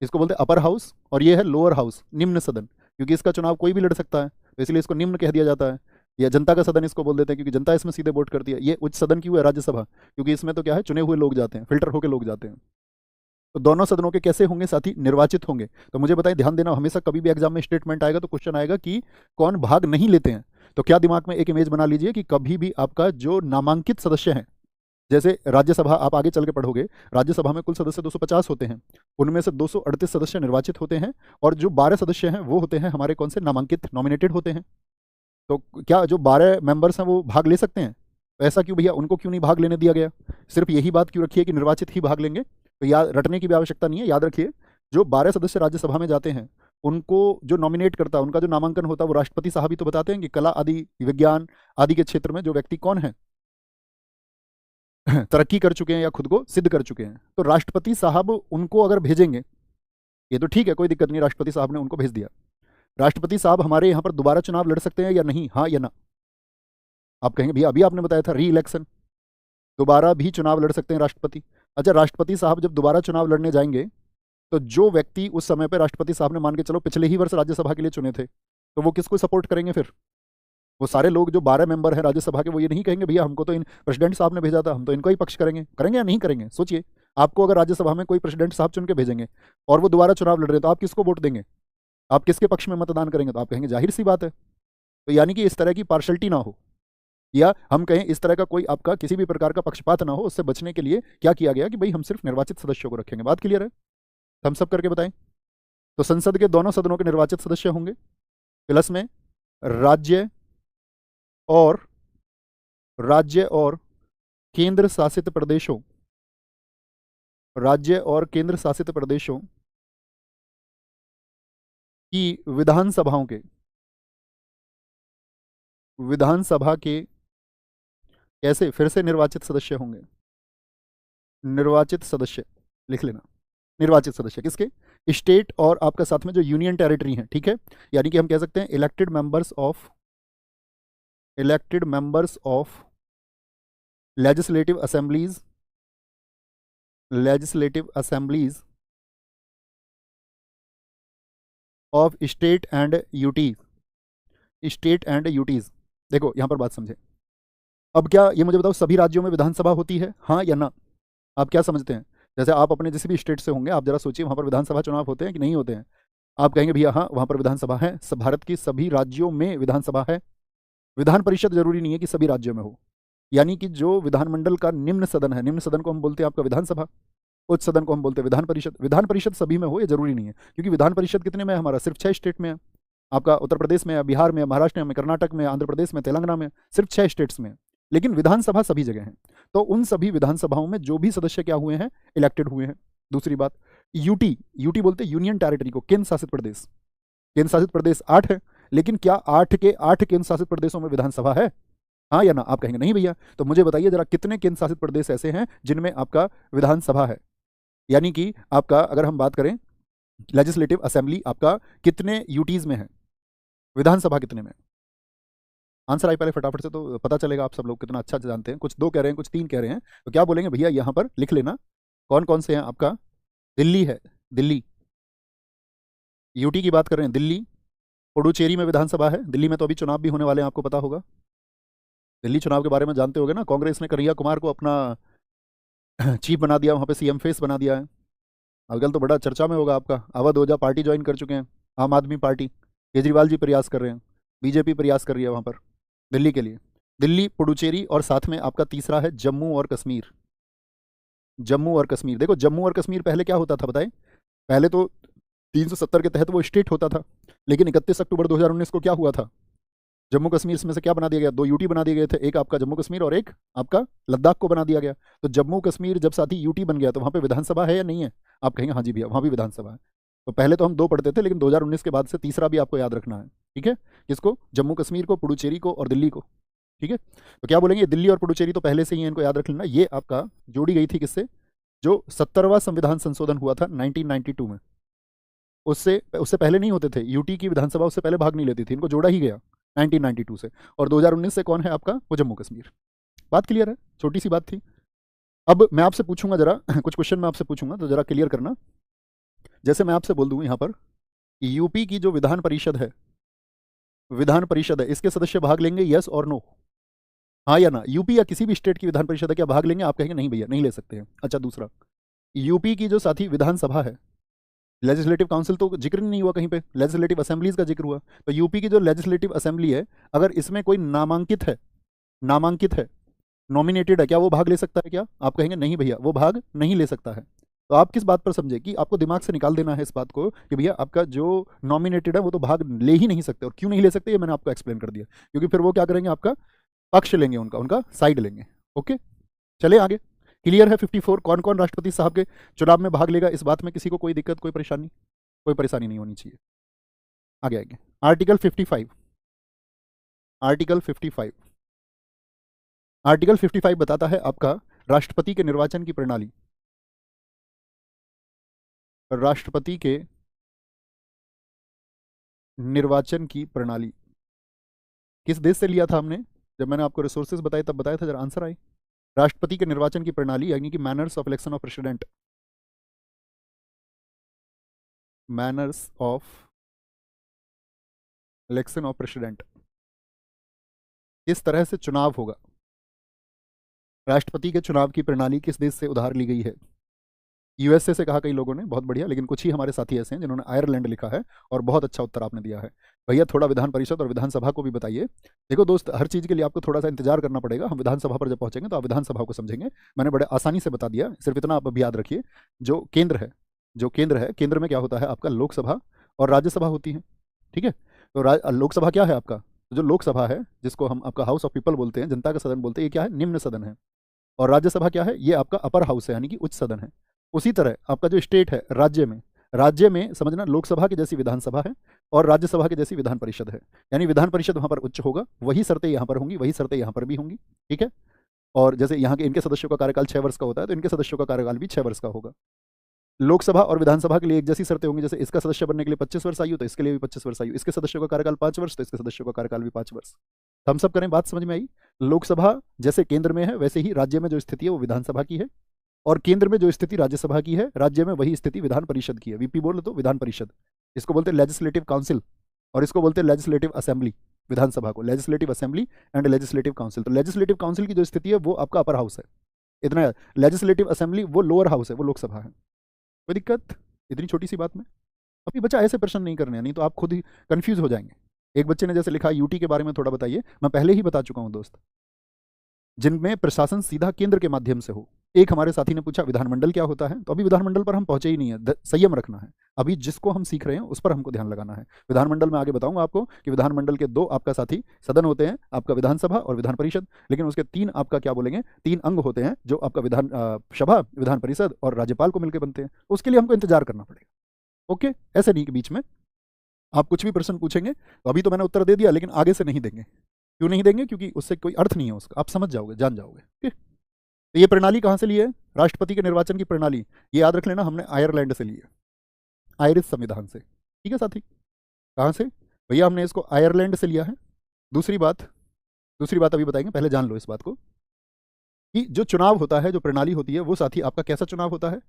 A: इसको बोलते हैं अपर हाउस, और ये है लोअर हाउस, निम्न सदन, क्योंकि इसका चुनाव कोई भी लड़ सकता है, तो इसलिए इसको निम्न कह दिया जाता है, या जनता का सदन इसको बोल देते हैं, क्योंकि जनता इसमें सीधे वोट करती है। ये उच्च सदन क्यों है? राज्यसभा, क्योंकि इसमें तो क्या है, चुने हुए लोग जाते हैं, फिल्टर होकर लोग जाते हैं। तो दोनों सदनों के कैसे होंगे साथी? निर्वाचित होंगे। तो मुझे बताएं, ध्यान देना, हमेशा कभी भी एग्जाम में स्टेटमेंट आएगा तो क्वेश्चन आएगा कि कौन भाग नहीं लेते हैं, तो क्या दिमाग में एक इमेज बना लीजिए कि कभी भी आपका जो नामांकित सदस्य हैं, जैसे राज्यसभा आप आगे चल के पढ़ोगे, राज्यसभा में कुल सदस्य 250 होते हैं, उनमें से 238 सदस्य निर्वाचित होते हैं, और जो 12 सदस्य हैं वो होते हैं हमारे कौन से? नामांकित, नॉमिनेटेड होते हैं। तो क्या जो 12 मेंबर्स हैं वो भाग ले सकते हैं? तो ऐसा क्यों भैया, उनको क्यों नहीं भाग लेने दिया गया? सिर्फ यही बात क्यों रखी है कि निर्वाचित ही भाग लेंगे? तो याद रटने की भी आवश्यकता नहीं है, याद रखिए, जो 12 सदस्य राज्यसभा में जाते हैं उनको जो नॉमिनेट करता है, उनका जो नामांकन होता है, वो राष्ट्रपति साहब ही तो बताते हैं कि कला आदि, विज्ञान आदि के क्षेत्र में जो व्यक्ति कौन है, तरक्की कर चुके हैं या खुद को सिद्ध कर चुके हैं, तो राष्ट्रपति साहब उनको अगर भेजेंगे, ये तो ठीक है, कोई दिक्कत नहीं, राष्ट्रपति साहब ने उनको भेज दिया। राष्ट्रपति साहब हमारे यहाँ पर दोबारा चुनाव लड़ सकते हैं या नहीं? हाँ या ना? आप कहेंगे भैया अभी आपने बताया था री इलेक्शन, दोबारा भी चुनाव लड़ सकते हैं राष्ट्रपति। अच्छा, राष्ट्रपति साहब जब दोबारा चुनाव लड़ने जाएंगे तो जो व्यक्ति उस समय पे राष्ट्रपति साहब ने मान के चलो पिछले ही वर्ष राज्यसभा के लिए चुने थे, तो वो किसको सपोर्ट करेंगे फिर? वो सारे लोग जो 12 मेंबर हैं राज्यसभा के, वो ये नहीं कहेंगे भैया हमको तो इन प्रेसिडेंट साहब ने भेजा था, हम तो इनको ही पक्ष करेंगे। करेंगे या नहीं करेंगे? सोचिए, आपको अगर राज्यसभा में कोई प्रेसिडेंट साहब चुन के भेजेंगे और वो दोबारा चुनाव लड़ रहे हैं, तो आप किसको वोट देंगे? आप किसके पक्ष में मतदान करेंगे? तो आप कहेंगे जाहिर सी बात है। तो यानी कि इस तरह की पार्शलिटी ना हो, या हम कहें इस तरह का कोई आपका किसी भी प्रकार का पक्षपात ना हो, उससे बचने के लिए क्या किया गया कि भाई हम सिर्फ निर्वाचित सदस्यों को रखेंगे। बात क्लियर है? हम सब करके बताएं। तो संसद के दोनों सदनों के निर्वाचित सदस्य होंगे, प्लस में राज्य और राज्य और केंद्र शासित प्रदेशों, राज्य और केंद्र शासित प्रदेशों की विधानसभा के कैसे फिर से निर्वाचित सदस्य होंगे। निर्वाचित सदस्य लिख लेना। निर्वाचित सदस्य किसके? स्टेट और आपका साथ में जो यूनियन टेरिटरी है, ठीक है, यानी कि हम कह सकते हैं elected members of legislative assemblies of state and UTs. देखो यहां पर बात समझे। अब क्या ये मुझे बताओ, सभी राज्यों में विधानसभा होती है, हाँ या ना? आप क्या समझते हैं? जैसे आप अपने जिस भी स्टेट से होंगे, आप जरा सोचिए वहां पर विधानसभा चुनाव होते हैं कि नहीं होते हैं? आप कहेंगे भैया हाँ वहां पर विधानसभा है, भारत की सभी राज्यों में विधानसभा है। विधान परिषद जरूरी नहीं है कि सभी राज्यों में हो, यानी कि जो विधानमंडल का निम्न सदन है, निम्न सदन को हम बोलते हैं आपका विधानसभा, उच्च सदन को हम बोलते हैं विधान परिषद। विधान परिषद सभी में हो ये जरूरी नहीं है, क्योंकि विधान परिषद कितने में है हमारा? सिर्फ 6 स्टेट में है। आपका उत्तर प्रदेश में है, बिहार में, महाराष्ट्र में, कर्नाटक में, आंध्र प्रदेश में, तेलंगाना में, सिर्फ 6 स्टेट्स में। लेकिन विधानसभा सभी जगह है। तो उन सभी विधानसभाओं में जो भी सदस्य क्या हुए हैं, इलेक्टेड हुए हैं। दूसरी बात, यूटी बोलते हैं यूनियन टेरिटरी को, केंद्र शासित प्रदेश। केंद्र शासित प्रदेश 8 है, लेकिन क्या 8 के 8 केंद्र शासित प्रदेशों में विधानसभा है, हाँ या ना? आप कहेंगे नहीं भैया। तो मुझे बताइए जरा कितने केंद्र शासित प्रदेश ऐसे हैं जिनमें आपका विधानसभा है? यानी कि आपका अगर हम बात करें लेजिस्लेटिव असेंबली आपका कितने यूटीज में है, विधानसभा कितने में? आंसर आई पहले फटाफट से, तो पता चलेगा आप सब लोग कितना अच्छा जानते हैं। कुछ 2 कह रहे हैं, कुछ 3 कह रहे हैं। तो क्या बोलेंगे भैया, यहां पर लिख लेना कौन कौन से हैं। आपका दिल्ली है, दिल्ली यूटी की बात कर रहे हैं, दिल्ली। पुडुचेरी में विधानसभा है, दिल्ली में तो अभी चुनाव भी होने वाले हैं, आपको पता होगा। दिल्ली चुनाव के बारे में जानते होगे ना, कांग्रेस ने कन्हैया कुमार को अपना चीफ बना दिया, वहां पे सीएम फेस बना दिया है। आजकल तो बड़ा चर्चा में होगा आपका। अवध ओझा पार्टी ज्वाइन कर चुके हैं, आम आदमी पार्टी। केजरीवाल जी प्रयास कर रहे हैं, बीजेपी प्रयास कर रही है वहां पर दिल्ली के लिए। दिल्ली, पुडुचेरी और साथ में आपका तीसरा है जम्मू और कश्मीर। जम्मू और कश्मीर, देखो जम्मू और कश्मीर पहले क्या होता था बताएं? पहले तो 370 के तहत वो स्टेट होता था, लेकिन 31 अक्टूबर 2019 को क्या हुआ था? जम्मू कश्मीर में से क्या बना दिया गया? 2 यूटी बना दिए गए थे, एक आपका जम्मू कश्मीर और एक आपका लद्दाख को बना दिया गया। तो जम्मू कश्मीर जब साथी यूटी बन गया तो वहां पे विधानसभा है या नहीं है? आप कहेंगे हाँ जी भैया वहां भी विधानसभा है। तो पहले तो हम 2 पढ़ते थे, लेकिन 2019 के बाद से तीसरा भी आपको याद रखना है, ठीक है? किसको? जम्मू कश्मीर को, पुडुचेरी को और दिल्ली को, ठीक है? तो क्या बोलेंगे, दिल्ली और पुडुचेरी तो पहले से ही है, इनको याद रख लेना। ये आपका जोड़ी गई थी किससे? जो 70वां संविधान संशोधन हुआ था 1992 में, उससे उससे पहले नहीं होते थे। यूटी की विधानसभा उससे पहले भाग नहीं लेती थी, इनको जोड़ा ही गया 1992 से। और 2019 से कौन है आपका? वो जम्मू कश्मीर। बात क्लियर है? छोटी सी बात थी। अब मैं आपसे पूछूंगा जरा कुछ क्वेश्चन मैं आपसे पूछूंगा, तो जरा क्लियर करना। जैसे मैं आपसे बोल दूं यहाँ पर, यूपी की जो विधान परिषद है, इसके सदस्य भाग लेंगे, यस और नो? हाँ या ना? यूपी या किसी भी स्टेट की विधान परिषद है, क्या भाग लेंगे? आप कहेंगे नहीं भैया नहीं ले सकते हैं। अच्छा, दूसरा, यूपी की जो साथी विधानसभा है, लेजिस्लेटिव काउंसिल तो जिक्र नहीं हुआ कहीं पे, लेजिस्लेटिव असेंबलीज का जिक्र हुआ। तो यूपी की जो लेजिस्लेटिव असेंबली है, अगर इसमें कोई नामांकित है, नॉमिनेटेड है, क्या वो भाग ले सकता है क्या? आप कहेंगे नहीं भैया वो भाग नहीं ले सकता है। तो आप किस बात पर समझे कि आपको दिमाग से निकाल देना है इस बात को कि भैया आपका जो नॉमिनेटेड है वो तो भाग ले ही नहीं सकते। और क्यों नहीं ले सकते ये मैंने आपको एक्सप्लेन कर दिया, क्योंकि फिर वो क्या करेंगे, आपका पक्ष लेंगे, उनका साइड लेंगे। ओके, चले आगे। क्लियर है? 54 कौन कौन राष्ट्रपति साहब के चुनाव में भाग लेगा, इस बात में किसी को कोई दिक्कत, कोई परेशानी नहीं होनी चाहिए। आगे आर्टिकल 55 बताता है आपका राष्ट्रपति के निर्वाचन की प्रणाली। राष्ट्रपति के निर्वाचन की प्रणाली किस देश से लिया था हमने? जब मैंने आपको रिसोर्सेज बताए तब बताया था, जरा आंसर आए। राष्ट्रपति के निर्वाचन की प्रणाली यानी कि manners of election of president, manners of election of president, किस तरह से चुनाव होगा, राष्ट्रपति के चुनाव की प्रणाली किस देश से उधार ली गई है? यूएसए से कहा कई लोगों ने, बहुत बढ़िया, लेकिन कुछ ही हमारे साथी ऐसे हैं जिन्होंने आयरलैंड लिखा है, और बहुत अच्छा उत्तर आपने दिया है। भैया थोड़ा विधान परिषद और विधानसभा को भी बताइए। देखो दोस्त, हर चीज़ के लिए आपको थोड़ा सा इंतजार करना पड़ेगा। हम विधानसभा पर जब पहुंचेंगे तो आप विधानसभा को समझेंगे। मैंने बड़े आसानी से बता दिया, सिर्फ इतना आप अभी याद रखिए। जो केंद्र है, केंद्र में क्या होता है आपका, लोकसभा और राज्यसभा होती है, ठीक है? तो लोकसभा क्या है आपका? तो जो लोकसभा है, जिसको हम आपका हाउस ऑफ पीपल बोलते हैं, जनता का सदन बोलते हैं, ये क्या है? निम्न सदन है। और राज्यसभा क्या है? ये आपका अपर हाउस है, यानी कि उच्च सदन है। उसी तरह आपका जो स्टेट है, राज्य में समझना लोकसभा की जैसी विधानसभा है और राज्यसभा की जैसी विधान परिषद है। यानी विधान परिषद वहाँ पर उच्च होगा, वही शर्तें यहाँ पर होंगी, वही शर्तें यहाँ पर भी होंगी, ठीक है। और जैसे यहाँ के इनके सदस्यों का कार्यकाल 6 वर्ष का होता है, तो इनके सदस्यों का कार्यकाल भी 6 वर्ष का होगा। लोकसभा और विधानसभा के लिए एक जैसी शर्तें होंगी, जैसे इसका सदस्य बनने के लिए 25 वर्ष आयु, तो इसके लिए भी 25 वर्ष आयु, इसके सदस्यों का कार्यकाल 5 वर्ष, तो इसके सदस्यों का कार्यकाल भी 5 वर्ष। हम सब करें, बात समझ में आई? लोकसभा जैसे केंद्र में है, वैसे ही राज्य में जो स्थिति है वो विधानसभा की है, और केंद्र में जो स्थिति राज्यसभा की है, राज्य में वही स्थिति विधान परिषद की है। वीपी बोलो तो विधान परिषद, इसको बोलते हैं लेजिस्लेटिव काउंसिल, और इसको बोलते हैं लेजिस्लेटिव असेंबली। विधानसभा को legislative assembly and legislative council. तो लेजिस्लेटिव काउंसिल की जो स्थिति है वो आपका अपर हाउस है, इतना। लेजिस्लेटिव असेंबली वो लोअर हाउस है, वो लोकसभा है। कोई दिक्कत इतनी छोटी सी बात में? अभी बच्चा ऐसे प्रश्न नहीं करने हैं, नहीं तो आप खुद ही कंफ्यूज हो जाएंगे। एक बच्चे ने जैसे लिखा यूटी के बारे में थोड़ा बताइए, मैं पहले ही बता चुका हूं दोस्त, जिनमें प्रशासन सीधा केंद्र के माध्यम से हो। एक हमारे साथी ने पूछा विधानमंडल क्या होता है, तो अभी विधानमंडल पर हम पहुंचे ही नहीं है, संयम रखना है। अभी जिसको हम सीख रहे हैं उस पर हमको ध्यान लगाना है। विधानमंडल में आगे बताऊंगा आपको कि विधानमंडल के 2 आपका साथी सदन होते हैं, आपका विधानसभा और विधान परिषद, लेकिन उसके 3 आपका क्या बोलेंगे, 3 अंग होते हैं, जो आपका विधान सभा, विधान परिषद और राज्यपाल को मिलकर बनते हैं। उसके लिए हमको इंतजार करना पड़ेगा। ओके, ऐसे नहीं कि बीच में आप कुछ भी प्रश्न पूछेंगे तो अभी तो मैंने उत्तर दे दिया, लेकिन आगे से नहीं देंगे। क्यों नहीं देंगे? क्योंकि उससे कोई अर्थ नहीं है उसका, आप समझ जाओगे, जान जाओगे। ठीक, तो ये प्रणाली कहाँ से ली है? राष्ट्रपति के निर्वाचन की प्रणाली, ये याद रख लेना, हमने आयरलैंड से ली है, आयरिश संविधान से। ठीक है साथी, कहाँ से भैया? हमने इसको आयरलैंड से लिया है। दूसरी बात अभी बताएंगे, पहले जान लो इस बात को कि जो चुनाव होता है, जो प्रणाली होती है, वो साथी आपका कैसा चुनाव होता है?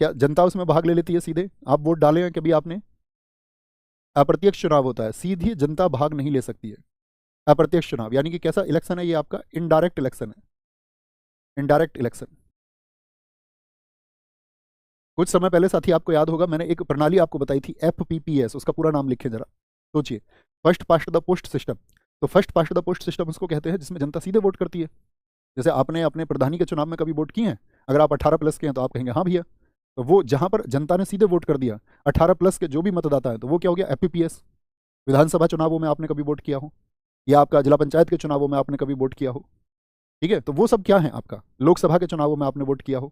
A: क्या जनता उसमें भाग ले लेती है सीधे? आप वोट डाले हैं कभी आपने? अप्रत्यक्ष चुनाव होता है, सीधी जनता भाग नहीं ले सकती है। अप्रत्यक्ष चुनाव यानी कि कैसा इलेक्शन है? ये आपका इनडायरेक्ट इलेक्शन है, इनडायरेक्ट इलेक्शन। कुछ समय पहले साथी आपको याद होगा, मैंने एक प्रणाली आपको बताई थी, FPPS, उसका पूरा नाम लिखे जरा, सोचिए, first past the post system. तो first past the post system उसको कहते हैं जिसमें जनता सीधे वोट करती है। जैसे आपने अपने प्रधानी के चुनाव में कभी वोट किए हैं? अगर आप 18+ के हैं तो आप कहेंगे हाँ भैया। तो वो जहां पर जनता ने सीधे वोट कर दिया, 18+ के जो भी मतदाता है, तो वो क्या हो गया? FPPS। विधानसभा चुनावों में आपने कभी वोट किया हो, या आपका जिला पंचायत के चुनावों में आपने कभी वोट किया हो, ठीक है, तो वो सब क्या है आपका? लोकसभा के चुनावों में आपने वोट किया हो,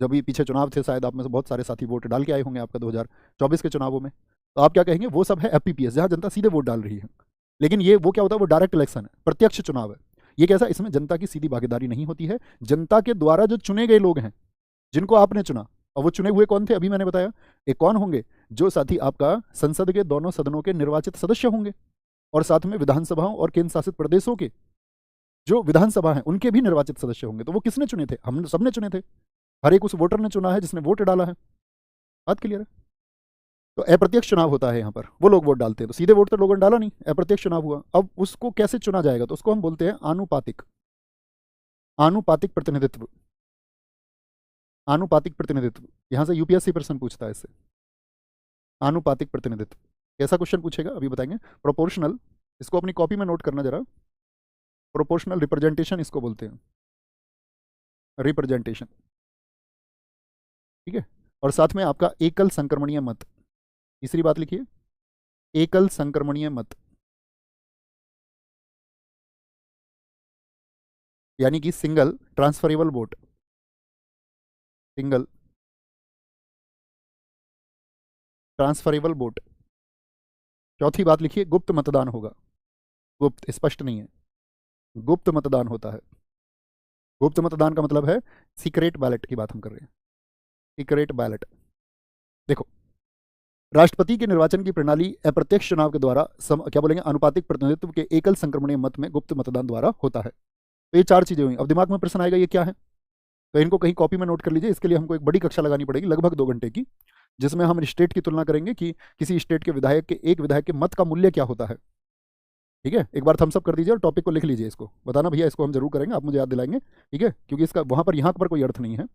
A: जब भी पीछे चुनाव थे, शायद आप में से बहुत सारे साथी वोट डाल के आए होंगे आपका 2024 के चुनावों में, तो आप क्या कहेंगे? वो सब है FPPS, जहां जनता सीधे वोट डाल रही है। लेकिन ये वो क्या होता है? वो डायरेक्ट इलेक्शन है, प्रत्यक्ष चुनाव है। ये कैसा? इसमें जनता की सीधी भागीदारी नहीं होती है, जनता के द्वारा जो चुने गए लोग हैं, जिनको आपने चुना, और वो चुने हुए कौन थे? अभी मैंने बताया। एक कौन होंगे? जो साथी आपका संसद के दोनों सदनों के निर्वाचित सदस्य होंगे, और साथ में विधानसभाओं और केंद्र शासित प्रदेशों के जो विधानसभा हैं उनके भी निर्वाचित सदस्य होंगे। तो वो किसने चुने थे? हम सबने चुने थे, हर एक उस वोटर ने चुना है जिसने वोट डाला है। बात क्लियर है? तो अप्रत्यक्ष चुनाव होता है यहाँ पर, वो लोग वोट डालते हैं, तो सीधे वोट तो लोगों ने डाला नहीं, अप्रत्यक्ष चुनाव हुआ। अब उसको कैसे चुना जाएगा? तो उसको हम बोलते हैं आनुपातिक, आनुपातिक प्रतिनिधित्व। आनुपातिक प्रतिनिधित्व, यहां से UPSC प्रश्न पूछता है इससे, आनुपातिक प्रतिनिधित्व। कैसा क्वेश्चन पूछेगा अभी बताएंगे। प्रोपोर्शनल, इसको अपनी कॉपी में नोट करना जरा, प्रोपोर्शनल रिप्रेजेंटेशन इसको बोलते हैं, रिप्रेजेंटेशन, ठीक है। और साथ में आपका एकल संक्रमणीय मत, तीसरी बात लिखिए, एकल संक्रमणीय मत, यानी कि single transferable vote, single transferable vote. चौथी बात लिखिए, गुप्त मतदान होगा। गुप्त स्पष्ट नहीं है, गुप्त मतदान होता है। गुप्त मतदान का मतलब है सीक्रेट बैलेट की बात हम कर रहे हैं, सीक्रेट बैलेट। देखो, राष्ट्रपति के निर्वाचन की प्रणाली अप्रत्यक्ष चुनाव के द्वारा क्या बोलेंगे, अनुपातिक प्रतिनिधित्व के एकल संक्रमणीय मत में गुप्त मतदान द्वारा होता है। तो ये 4 चीजें हुई। अब दिमाग में प्रश्न आएगा ये क्या है, तो इनको कहीं कॉपी में नोट कर लीजिए। इसके लिए हमको एक बड़ी कक्षा लगानी पड़ेगी, लगभग 2 घंटे की, जिसमें हम स्टेट की तुलना करेंगे कि किसी स्टेट के विधायक के, एक विधायक के मत का मूल्य क्या होता है। ठीक है, एक बार थम्स अप कर दीजिए और टॉपिक को लिख लीजिए, इसको बताना भैया इसको हम जरूर करेंगे, आप मुझे याद दिलाएंगे, ठीक है, क्योंकि इसका वहां पर यहाँ पर कोई अर्थ नहीं है,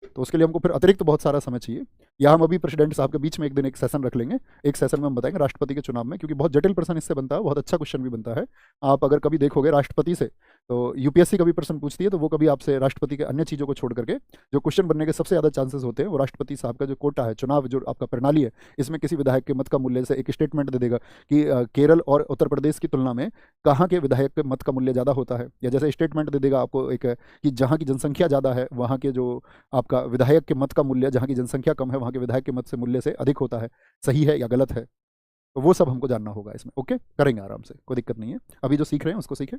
A: तो उसके लिए हमको फिर अतिरिक्त बहुत सारा समय चाहिए। या हम अभी प्रेसिडेंट साहब के बीच में एक दिन एक सेशन रख लेंगे, एक सेशन में हम बताएंगे राष्ट्रपति के चुनाव में, क्योंकि बहुत जटिल प्रश्न इससे बनता है, बहुत अच्छा क्वेश्चन भी बनता है। आप अगर कभी देखोगे राष्ट्रपति से, तो यूपीएससी कभी प्रश्न पूछती है तो वो कभी आपसे राष्ट्रपति के अन्य चीज़ों को छोड़ करके जो क्वेश्चन बनने के सबसे ज़्यादा चांसेस होते हैं वो राष्ट्रपति साहब का जो कोटा है, चुनाव जो आपका प्रणाली है, इसमें किसी विधायक के मत का मूल्य से एक स्टेटमेंट दे देगा कि केरल और उत्तर प्रदेश की तुलना में कहाँ के विधायक के मत का मूल्य ज़्यादा होता है, या जैसे स्टेटमेंट दे देगा आपको एक कि जहाँ की जनसंख्या ज़्यादा है वहाँ के जो आपका विधायक के मत का मूल्य, जहाँ की जनसंख्या कम है वहाँ के विधायक के मत से मूल्य से अधिक होता है, सही है या गलत है, तो वो सब हमको जानना होगा इसमें। ओके, करेंगे आराम से, कोई दिक्कत नहीं है, अभी जो सीख रहे हैं उसको सीखें।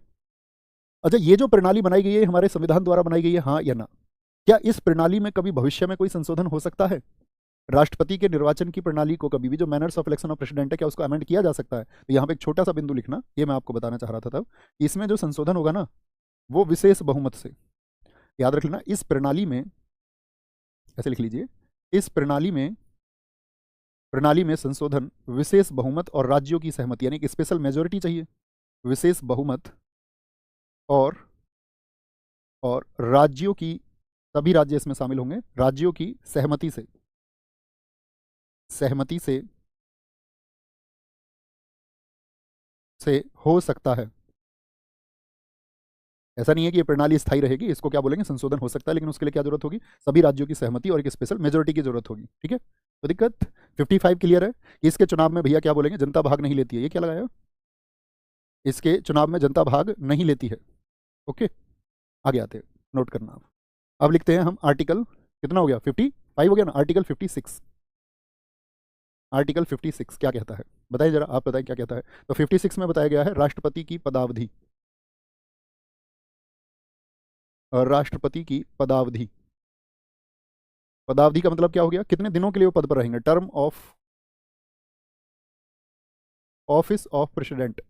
A: अच्छा, ये जो प्रणाली बनाई गई है हमारे संविधान द्वारा बनाई गई है, हाँ या ना? क्या इस प्रणाली में कभी भविष्य में कोई संशोधन हो सकता है? राष्ट्रपति के निर्वाचन की प्रणाली को कभी भी, जो manners of election of president है, क्या उसको अमेंड किया जा सकता है? तो यहाँ पे एक छोटा सा बिंदु लिखना, ये मैं आपको बताना चाह रहा था तब, इसमें जो संशोधन होगा ना वो विशेष बहुमत से, याद रख लेना। इस प्रणाली में ऐसे लिख लीजिए, इस प्रणाली में संशोधन विशेष बहुमत और राज्यों की सहमति, यानी कि स्पेशल मेजोरिटी चाहिए, विशेष बहुमत और राज्यों की, सभी राज्य इसमें शामिल होंगे, राज्यों की सहमति से हो सकता है। ऐसा नहीं है कि ये प्रणाली स्थायी रहेगी, इसको क्या बोलेंगे, संशोधन हो सकता है, लेकिन उसके लिए क्या जरूरत होगी, सभी राज्यों की सहमति और एक स्पेशल मेजोरिटी की जरूरत होगी। ठीक है, तो दिक्कत 55 क्लियर है कि इसके चुनाव में भैया क्या बोलेंगे, जनता भाग नहीं लेती है, ये क्या लगाया, इसके चुनाव में जनता भाग नहीं लेती है। ओके, आगे आते हैं, नोट करना आप। अब लिखते हैं हम आर्टिकल, कितना हो गया, 55 हो गया ना, आर्टिकल 56, आर्टिकल 56 क्या कहता है, बताइए जरा, आप बताइए क्या कहता है। तो 56 में बताया गया है राष्ट्रपति की पदावधि, और राष्ट्रपति की पदावधि, पदावधि का मतलब क्या हो गया, कितने दिनों के लिए वो पद पर रहेंगे, term of office of president,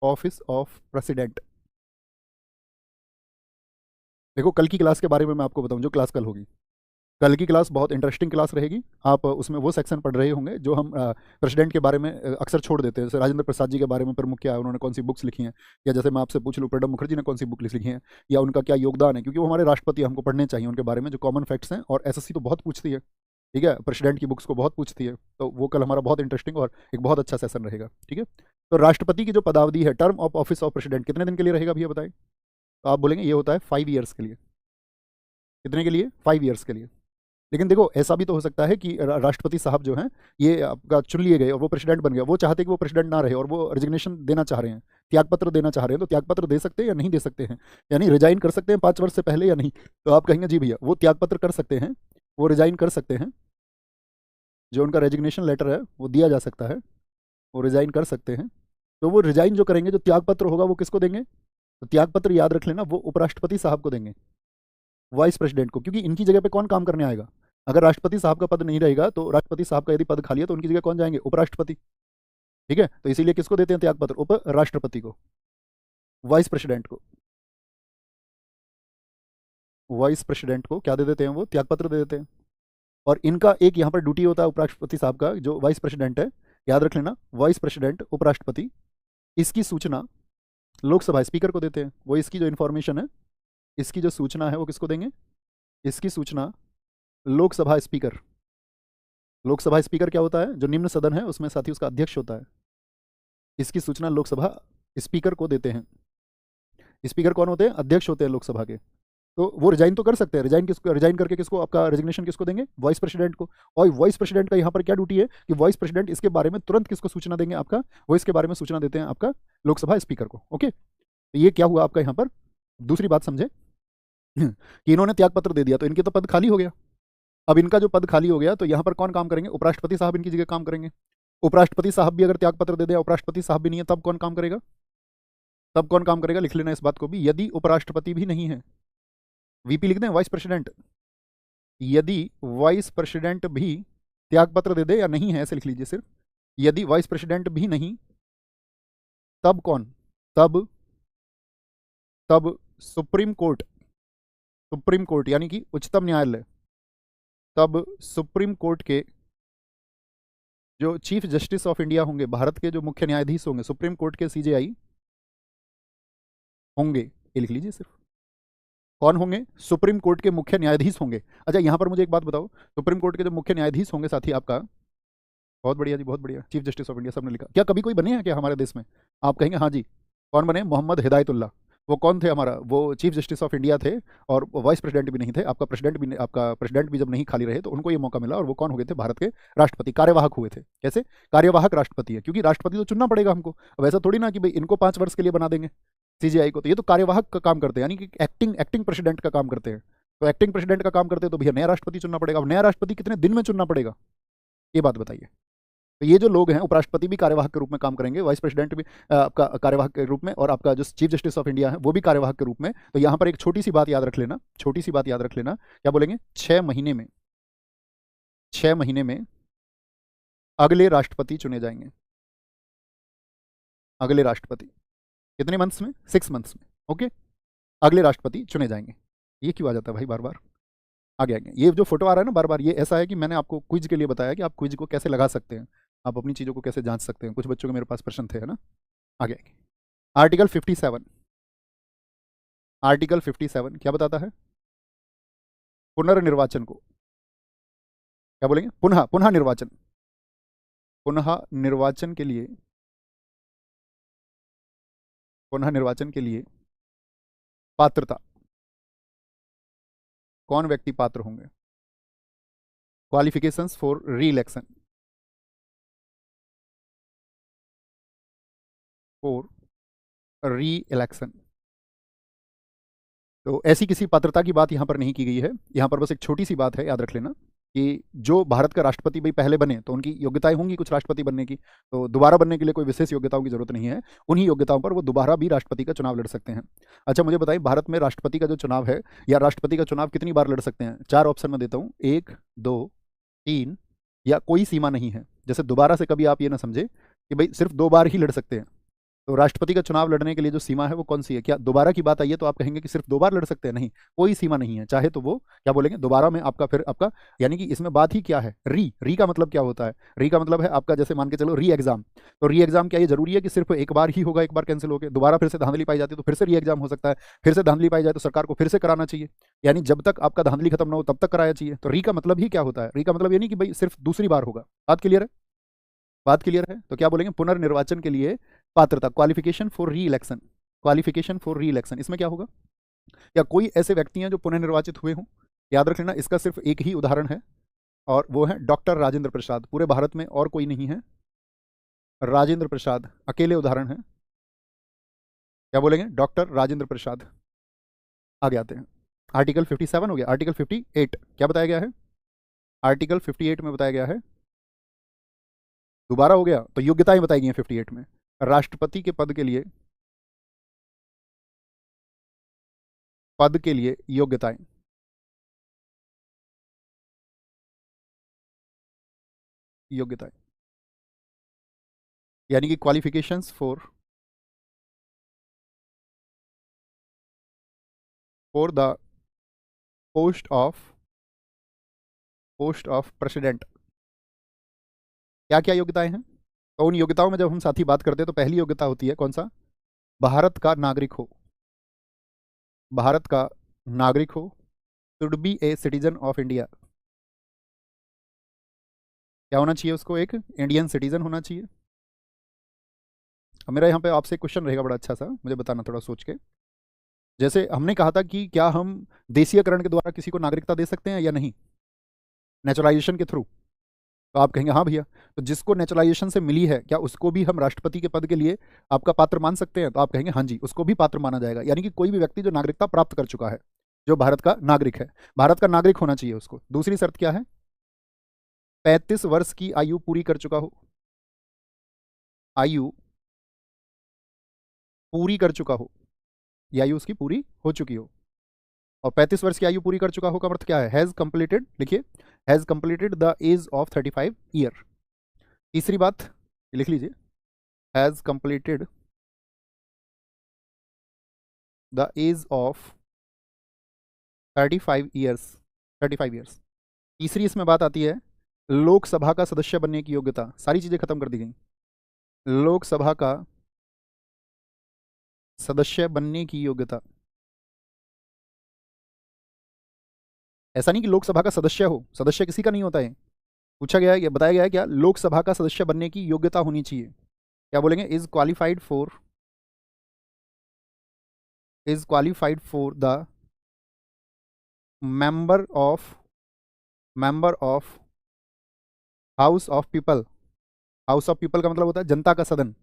A: office of president. देखो कल की क्लास के बारे में मैं आपको बताऊं, जो क्लास कल होगी, कल की क्लास बहुत इंटरेस्टिंग क्लास रहेगी। आप उसमें वो सेक्शन पढ़ रहे होंगे जो हम प्रेसिडेंट के बारे में अक्सर छोड़ देते हैं, जैसे राजेंद्र प्रसाद जी के बारे में प्रमुख क्या है, उन्होंने कौन सी बुक्स लिखी हैं, या जैसे मैं आपसे पूछ लूँ प्रणब मुखर्जी ने कौन सी बुक लिखी है, या उनका क्या योगदान है, क्योंकि वो हमारे राष्ट्रपति, हमको पढ़ने चाहिए उनके बारे में जो कॉमन फैक्ट्स हैं, और एसएससी तो बहुत पूछती है, ठीक है, प्रेसिडेंट की बुक्स को बहुत पूछती है, तो वो कल हमारा बहुत इंटरेस्टिंग और एक बहुत अच्छा सेशन रहेगा। ठीक है, तो राष्ट्रपति की जो पदावधि है, term of office of president, कितने दिन के लिए रहेगा भैया बताएं, तो आप बोलेंगे ये होता है 5 ईयर्स के लिए। कितने के लिए, 5 ईयर्स के लिए। लेकिन देखो ऐसा भी तो हो सकता है कि राष्ट्रपति साहब जो हैं ये आपका चुन लिए गए और वो प्रेसिडेंट बन गया, वो चाहते कि वो प्रेसिडेंट ना रहे और वो रिजिग्नेशन देना चाह रहे हैं, त्यागपत्र देना चाह रहे हैं, तो त्यागपत्र दे सकते हैं या नहीं दे सकते हैं, यानी रिजाइन कर सकते हैं 5 वर्ष से पहले या नहीं। तो आप कहेंगे जी भैया वो त्यागपत्र कर सकते हैं, वो रिजाइन कर सकते हैं, जो उनका रेजिग्नेशन लेटर है वो दिया जा सकता है, वो रिजाइन कर सकते हैं। तो वो रिजाइन जो करेंगे, जो त्यागपत्र होगा वो किसको देंगे, तो त्यागपत्र याद रख लेना वो उपराष्ट्रपति साहब को देंगे, वाइस प्रेसिडेंट को, क्योंकि इनकी जगह पे कौन काम करने आएगा, अगर राष्ट्रपति साहब का पद नहीं रहेगा तो राष्ट्रपति साहब का यदि पद खाली है तो उनकी जगह कौन जाएंगे, उपराष्ट्रपति। ठीक है, तो इसीलिए किसको देते हैं त्यागपत्र, उपराष्ट्रपति को, वाइस प्रेसिडेंट को, वाइस प्रेसिडेंट को क्या दे देते हैं, वो त्यागपत्र दे देते हैं। और इनका एक यहाँ पर ड्यूटी होता है उपराष्ट्रपति साहब का, जो वाइस प्रेसिडेंट है, याद रख लेना, वाइस प्रेसिडेंट उपराष्ट्रपति, इसकी सूचना लोकसभा स्पीकर को देते हैं, वो इसकी जो इन्फॉर्मेशन है, इसकी जो सूचना है वो किसको देंगे, इसकी सूचना लोकसभा स्पीकर, लोकसभा स्पीकर क्या होता है, जो निम्न सदन है उसमें साथ ही उसका अध्यक्ष होता है, इसकी सूचना लोकसभा स्पीकर को देते हैं। स्पीकर कौन होते हैं, अध्यक्ष होते हैं लोकसभा के। तो वो रिजाइन तो कर सकते हैं, रिजाइन करके किसको, आपका रेजिग्नेशन किसको देंगे, वाइस प्रेसिडेंट को। और वाइस प्रेसिडेंट का यहाँ पर क्या ड्यूटी है कि वाइस प्रेसिडेंट इसके बारे में तुरंत किसको सूचना देंगे, आपका, वो इसके बारे में सूचना देते हैं आपका लोकसभा स्पीकर को। ओके, तो ये क्या हुआ आपका यहाँ पर, दूसरी बात समझे कि इन्होंने त्यागपत्र दे दिया तो इनके तो पद खाली हो गया। अब इनका जो पद खाली हो गया तो यहाँ पर कौन काम करेंगे, उपराष्ट्रपति साहब इनकी जगह काम करेंगे। उपराष्ट्रपति साहब भी अगर त्यागपत्र दे दिया, उपराष्ट्रपति साहब भी नहीं है, तब कौन काम करेगा, तब कौन काम करेगा, लिख लेना इस बात को भी, यदि उपराष्ट्रपति भी नहीं है, वीपी लिख दें, वाइस प्रेसिडेंट, यदि वाइस प्रेसिडेंट भी त्यागपत्र दे दे, या नहीं है ऐसे लिख लीजिए सिर्फ, यदि वाइस प्रेसिडेंट भी नहीं, तब कौन, तब सुप्रीम कोर्ट, सुप्रीम कोर्ट यानी कि उच्चतम न्यायालय, तब सुप्रीम कोर्ट के जो चीफ जस्टिस ऑफ इंडिया होंगे, भारत के जो मुख्य न्यायाधीश होंगे, सुप्रीम कोर्ट के सीजेआई होंगे, ये लिख लीजिए सिर्फ, कौन होंगे? सुप्रीम कोर्ट के मुख्य न्यायाधीश होंगे। अच्छा, यहाँ पर मुझे एक बात बताओ, सुप्रीम कोर्ट के जो मुख्य न्यायाधीश होंगे साथी आपका, बहुत बढ़िया जी, बहुत बढ़िया, चीफ जस्टिस ऑफ इंडिया सबने लिखा, क्या कभी कोई बने हैं क्या हमारे देश में? आप कहेंगे हाँ जी। कौन बने? मोहम्मद हिदायतुल्ला। वो कौन थे हमारा? वो चीफ जस्टिस ऑफ इंडिया थे, और वाइस प्रेसिडेंट भी नहीं थे। आपका प्रेसिडेंट भी जब नहीं खाली रहे तो उनको ये मौका मिला, और वो कौन हो गए थे? भारत के राष्ट्रपति, कार्यवाहक हुए थे। कैसे? कार्यवाहक राष्ट्रपति है, क्योंकि राष्ट्रपति तो चुनना पड़ेगा हमको। अब ऐसा थोड़ी ना कि भाई इनको 5 वर्ष के लिए बना देंगे सीजीआई को, तो ये तो कार्यवाहक का काम करते हैं, यानी कि एक्टिंग प्रेसिडेंट का काम करते हैं। तो एक्टिंग प्रेसिडेंट का काम करते हैं तो भैया नया राष्ट्रपति चुनना पड़ेगा। अब नया राष्ट्रपति कितने दिन में चुनना पड़ेगा, ये बात बताइए। तो ये जो लोग हैं, उपराष्ट्रपति भी कार्यवाहक के रूप में काम करेंगे, वाइस प्रेसिडेंट भी आपका कार्यवाहक के रूप में, और आपका जो चीफ जस्टिस ऑफ इंडिया है वो भी कार्यवाहक के रूप में। तो यहाँ पर एक छोटी सी बात याद रख लेना, छोटी सी बात याद रख लेना, क्या बोलेंगे? 6 महीने में, 6 महीने में अगले राष्ट्रपति चुने जाएंगे। अगले राष्ट्रपति कितने मंथ्स में? 6 मंथ्स में। ओके, अगले राष्ट्रपति चुने जाएंगे। ये क्यों आ जाता है भाई बार बार? आगे आगे ये जो फोटो आ रहा है ना बार बार, ये ऐसा है कि मैंने आपको क्विज के लिए बताया कि आप क्विज को कैसे लगा सकते हैं, आप अपनी चीज़ों को कैसे जांच सकते हैं। कुछ बच्चों के मेरे पास प्रश्न थे, है ना? आगे आगे आर्टिकल 57, आर्टिकल 57 क्या बताता है? पुनर्निर्वाचन को क्या बोलेंगे? पुनः पुनः निर्वाचन, पुनः निर्वाचन के लिए, पुनः निर्वाचन के लिए पात्रता, कौन व्यक्ति पात्र होंगे? क्वालिफिकेशंस फॉर री इलेक्शन, फॉर री इलेक्शन। तो ऐसी किसी पात्रता की बात यहाँ पर नहीं की गई है। यहाँ पर बस एक छोटी सी बात है, याद रख लेना कि जो भारत का राष्ट्रपति भाई पहले बने तो उनकी योग्यताएं होंगी कुछ राष्ट्रपति बनने की, तो दोबारा बनने के लिए कोई विशेष योग्यताओं की जरूरत नहीं है। उन्हीं योग्यताओं पर वो दोबारा भी राष्ट्रपति का चुनाव लड़ सकते हैं। अच्छा, मुझे बताइए, भारत में राष्ट्रपति का जो चुनाव है, या राष्ट्रपति का चुनाव कितनी बार लड़ सकते हैं? 4 ऑप्शन में देता हूँ, 1, 2, 3, या कोई सीमा नहीं है। जैसे दोबारा से कभी आप ये ना समझे कि भाई सिर्फ 2 बार ही लड़ सकते हैं। तो राष्ट्रपति का चुनाव लड़ने के लिए जो सीमा है वो कौन सी है? क्या दोबारा की बात आई है तो आप कहेंगे कि सिर्फ 2 बार लड़ सकते हैं? नहीं, कोई सीमा नहीं है, चाहे तो वो क्या बोलेंगे दोबारा में आपका, फिर आपका, यानी कि इसमें बात ही क्या है? री का मतलब क्या होता है? री का मतलब है आपका, जैसे मान के चलो री एग्जाम। तो री एग्जाम क्या ये जरूरी है कि सिर्फ एक बार ही होगा, एक बार कैंसिल होकर दोबारा फिर से धांधली पाई जाती है तो फिर से री एग्जाम हो सकता है, फिर से धांधली पाई जाए तो सरकार को फिर से कराना चाहिए। यानी जब तक आपका धांधली खत्म ना हो तब तक कराया चाहिए। तो री का मतलब ही क्या होता है? री का मतलब ये नहीं कि भाई सिर्फ दूसरी बार होगा। बात क्लियर है? बात क्लियर है? तो क्या बोलेंगे? पुनर्निर्वाचन के लिए पात्रता, क्वालिफिकेशन फॉर री इलेक्शन, क्वालिफिकेशन फॉर री इलेक्शन। इसमें क्या होगा? या कोई ऐसे व्यक्ति हैं जो पुनर्निर्वाचित हुए हों? याद रख लेना, इसका सिर्फ एक ही उदाहरण है, और वो है डॉक्टर राजेंद्र प्रसाद। पूरे भारत में और कोई नहीं है, राजेंद्र प्रसाद अकेले उदाहरण है। क्या बोलेंगे? डॉक्टर राजेंद्र प्रसाद। आगे आते हैं, आर्टिकल 57 हो गया। आर्टिकल 58 क्या बताया गया है? आर्टिकल 58 में बताया गया है, दोबारा हो गया तो योग्यताएं बताई गई हैं 58 में। राष्ट्रपति के पद के लिए, पद के लिए योग्यताएं, योग्यताएं यानी कि qualifications for the post of president. क्या क्या योग्यताएं हैं? तो उन योग्यताओं में जब हम साथी बात करते हैं तो पहली योग्यता होती है कौन सा? भारत का नागरिक हो, भारत का नागरिक हो, should be a citizen of India. क्या होना चाहिए उसको? एक इंडियन सिटीजन होना चाहिए। अब मेरा यहाँ पे आपसे क्वेश्चन रहेगा बड़ा अच्छा सा, मुझे बताना थोड़ा सोच के। जैसे हमने कहा था कि क्या हम देशीयकरण के द्वारा किसी को नागरिकता दे सकते हैं या नहीं, नेचुरलाइजेशन के थ्रू? तो आप कहेंगे हाँ भैया। तो जिसको नेचुरलाइजेशन से मिली है, क्या उसको भी हम राष्ट्रपति के पद के लिए आपका पात्र मान सकते हैं? तो आप कहेंगे हाँ जी, उसको भी पात्र माना जाएगा। यानी कि कोई भी व्यक्ति जो नागरिकता प्राप्त कर चुका है, जो भारत का नागरिक है, भारत का नागरिक होना चाहिए उसको। दूसरी शर्त क्या है? 35 वर्ष की आयु पूरी कर चुका हो, आयु पूरी कर चुका हो, या आयु उसकी पूरी हो चुकी हो। और 35 वर्ष की आयु पूरी कर चुका हो का अर्थ क्या है? हैज कंप्लीटेड, लिखिए, has completed the age of 35 year. तीसरी बात लिख लीजिए, has completed the age of 35 years, 35 years. तीसरी इसमें बात आती है लोकसभा का सदस्य बनने की योग्यता। सारी चीजें खत्म कर दी गई। लोकसभा का सदस्य बनने की योग्यता, ऐसा नहीं कि लोकसभा का सदस्य हो, सदस्य किसी का नहीं होता है। पूछा गया है, बताया गया है क्या, लोकसभा का सदस्य बनने की योग्यता होनी चाहिए। क्या बोलेंगे, is qualified for the member of house of people. House of people का मतलब होता है जनता का सदन,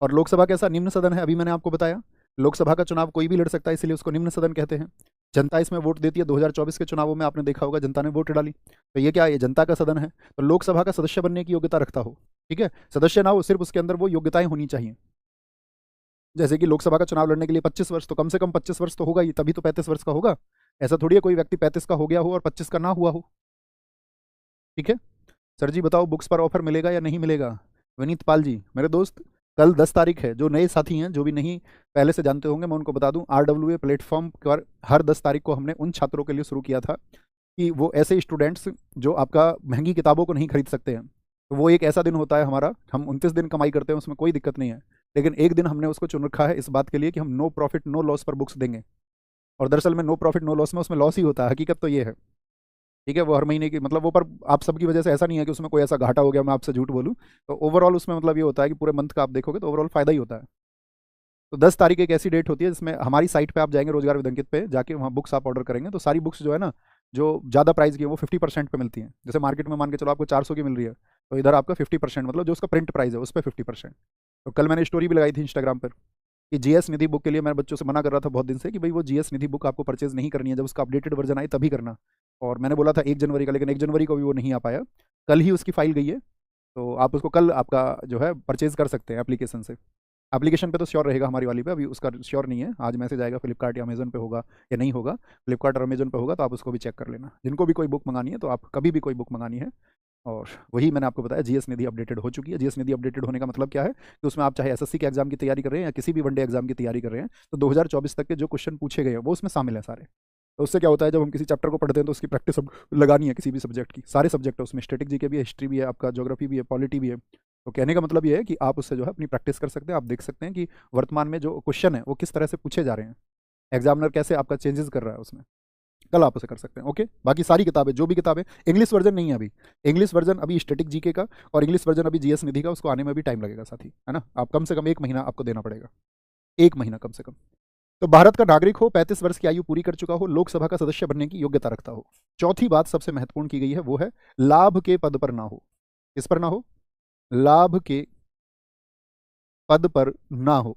A: और लोकसभा कैसा, निम्न सदन है। अभी मैंने आपको बताया लोकसभा का चुनाव कोई भी लड़ सकता है, इसलिए उसको निम्न सदन कहते हैं। जनता इसमें वोट देती है। 2024 के चुनावों में आपने देखा होगा जनता ने वोट डाली, तो ये क्या है, ये जनता का सदन है। तो लोकसभा का सदस्य बनने की योग्यता रखता हो, ठीक है, सदस्य ना हो, सिर्फ उसके अंदर वो योग्यताएं होनी चाहिए। जैसे कि लोकसभा का चुनाव लड़ने के लिए 25 वर्ष, तो कम से कम 25 वर्ष तो होगा ही, तभी तो 35 वर्ष का होगा। ऐसा थोड़ी है कोई व्यक्ति 35 का हो गया हो और 25 का ना हुआ हो, ठीक है। सर जी बताओ बुक्स पर ऑफर मिलेगा या नहीं मिलेगा। विनीत पाल जी, मेरे दोस्त, कल 10 तारीख है। जो नए साथी हैं, जो भी नहीं पहले से जानते होंगे, मैं उनको बता दूं, RWA प्लेटफॉर्म पर हर 10 तारीख को हमने उन छात्रों के लिए शुरू किया था कि वो ऐसे स्टूडेंट्स जो आपका महंगी किताबों को नहीं खरीद सकते हैं, तो वो एक ऐसा दिन होता है हमारा, हम 29 दिन कमाई करते हैं, उसमें कोई दिक्कत नहीं है, लेकिन एक दिन हमने उसको चुन रखा है इस बात के लिए कि हम नो प्रॉफिट नो लॉस पर बुक्स देंगे। और दरअसल में नो प्रॉफिट नो लॉस में उसमें लॉस ही होता है, हकीकत तो ये है, ठीक है। वो हर महीने की मतलब वो, पर आप सबकी वजह से ऐसा नहीं है कि उसमें कोई ऐसा घाटा हो गया, मैं आपसे झूठ बोलूं। तो ओवरऑल उसमें मतलब ये होता है कि पूरे मंथ का आप देखोगे तो ओवरऑल फायदा ही होता है। तो 10 तारीख एक ऐसी डेट होती है जिसमें हमारी साइट पे आप जाएंगे, रोजगार विद अंकित पे जाके वहाँ बुक्स आप ऑर्डर करेंगे, तो सारी बुक्स जो है ना, जो ज़्यादा प्राइस की है वो 50% पे मिलती हैं। जैसे मार्केट में मान के चलो आपको 400 की मिल रही है, तो इधर आपका 50%, मतलब जो उसका प्रिंट प्राइस है उस पर 50%। तो कल मैंने स्टोरी भी लगाई थी इंस्टाग्राम पर कि GS निधि बुक के लिए मैं बच्चों से मना कर रहा था बहुत दिन से कि भाई वो GS निधि बुक आपको परचेज नहीं करनी है, जब उसका अपडेटेड वर्जन आए तभी करना। और मैंने बोला था 1 जनवरी का, लेकिन 1 जनवरी को भी वो नहीं आ पाया। कल ही उसकी फाइल गई है, तो आप उसको कल आपका जो है परचेज कर सकते हैं एप्लीकेशन से। एप्लीकेशन पे तो श्योर रहेगा हमारी वाली पे, अभी उसका श्योर नहीं है। आज मैसेज आएगा फ्लिपकार्ट या अमेजन पे होगा या नहीं होगा, फ्लिपकार्ट और अमेजन पे होगा, तो आप उसको भी चेक कर लेना। जिनको भी कोई बुक मंगानी है, तो आप कभी भी कोई बुक मंगानी है। और वही मैंने आपको बताया, GS निधि अपडेटेड हो चुकी है। GS निधि अपडेटेड होने का मतलब क्या है कि उसमें आप चाहे SSC के एग्जाम की तैयारी कर रहे हैं या किसी भी वनडे एग्जाम की तैयारी कर रहे हैं, तो 2024 तक के जो क्वेश्चन पूछे गए हैं वो उसमें शामिल है सारे। तो उससे क्या होता है, जब हम किसी चैप्टर को पढ़ते हैं तो उसकी प्रैक्टिस अब लगानी है, किसी भी सब्जेक्ट की, सारे सब्जेक्ट है उसमें, स्टैटिक जी के भी है, हिस्ट्री भी है, आपका ज्योग्राफी भी है, पॉलिटी भी है। तो कहने का मतलब ये है कि आप उससे जो है अपनी प्रैक्टिस कर सकते हैं। आप देख सकते हैं कि वर्तमान में जो क्वेश्चन है वो किस तरह से पूछे जा रहे हैं, एग्जामिनर कैसे आपका चेंजेस कर रहा है उसमें। कल आप उसे कर सकते हैं, ओके। बाकी सारी किताबें, जो भी किताबें, इंग्लिश वर्जन नहीं है अभी, इंग्लिश वर्जन अभी स्टैटिक जीके का, और इंग्लिश वर्जन अभी GS निधि का, उसको आने में भी टाइम लगेगा साथी, है ना। आप कम से कम 1 महीना आपको देना पड़ेगा, 1 महीना कम से कम। तो भारत का नागरिक हो, 35 वर्ष की आयु पूरी कर चुका हो, लोकसभा का सदस्य बनने की योग्यता रखता हो। चौथी बात सबसे महत्वपूर्ण की गई है, वो है लाभ के पद पर ना हो। किस पर ना हो, लाभ के पद पर ना हो,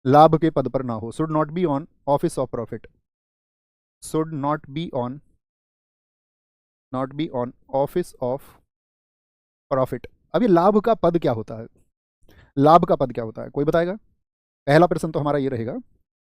A: लाभ के पद पर ना हो। Should not be on office of profit, should not be on office of profit. अब ये लाभ का पद क्या होता है, लाभ का पद क्या होता है, कोई बताएगा। पहला प्रश्न तो हमारा ये रहेगा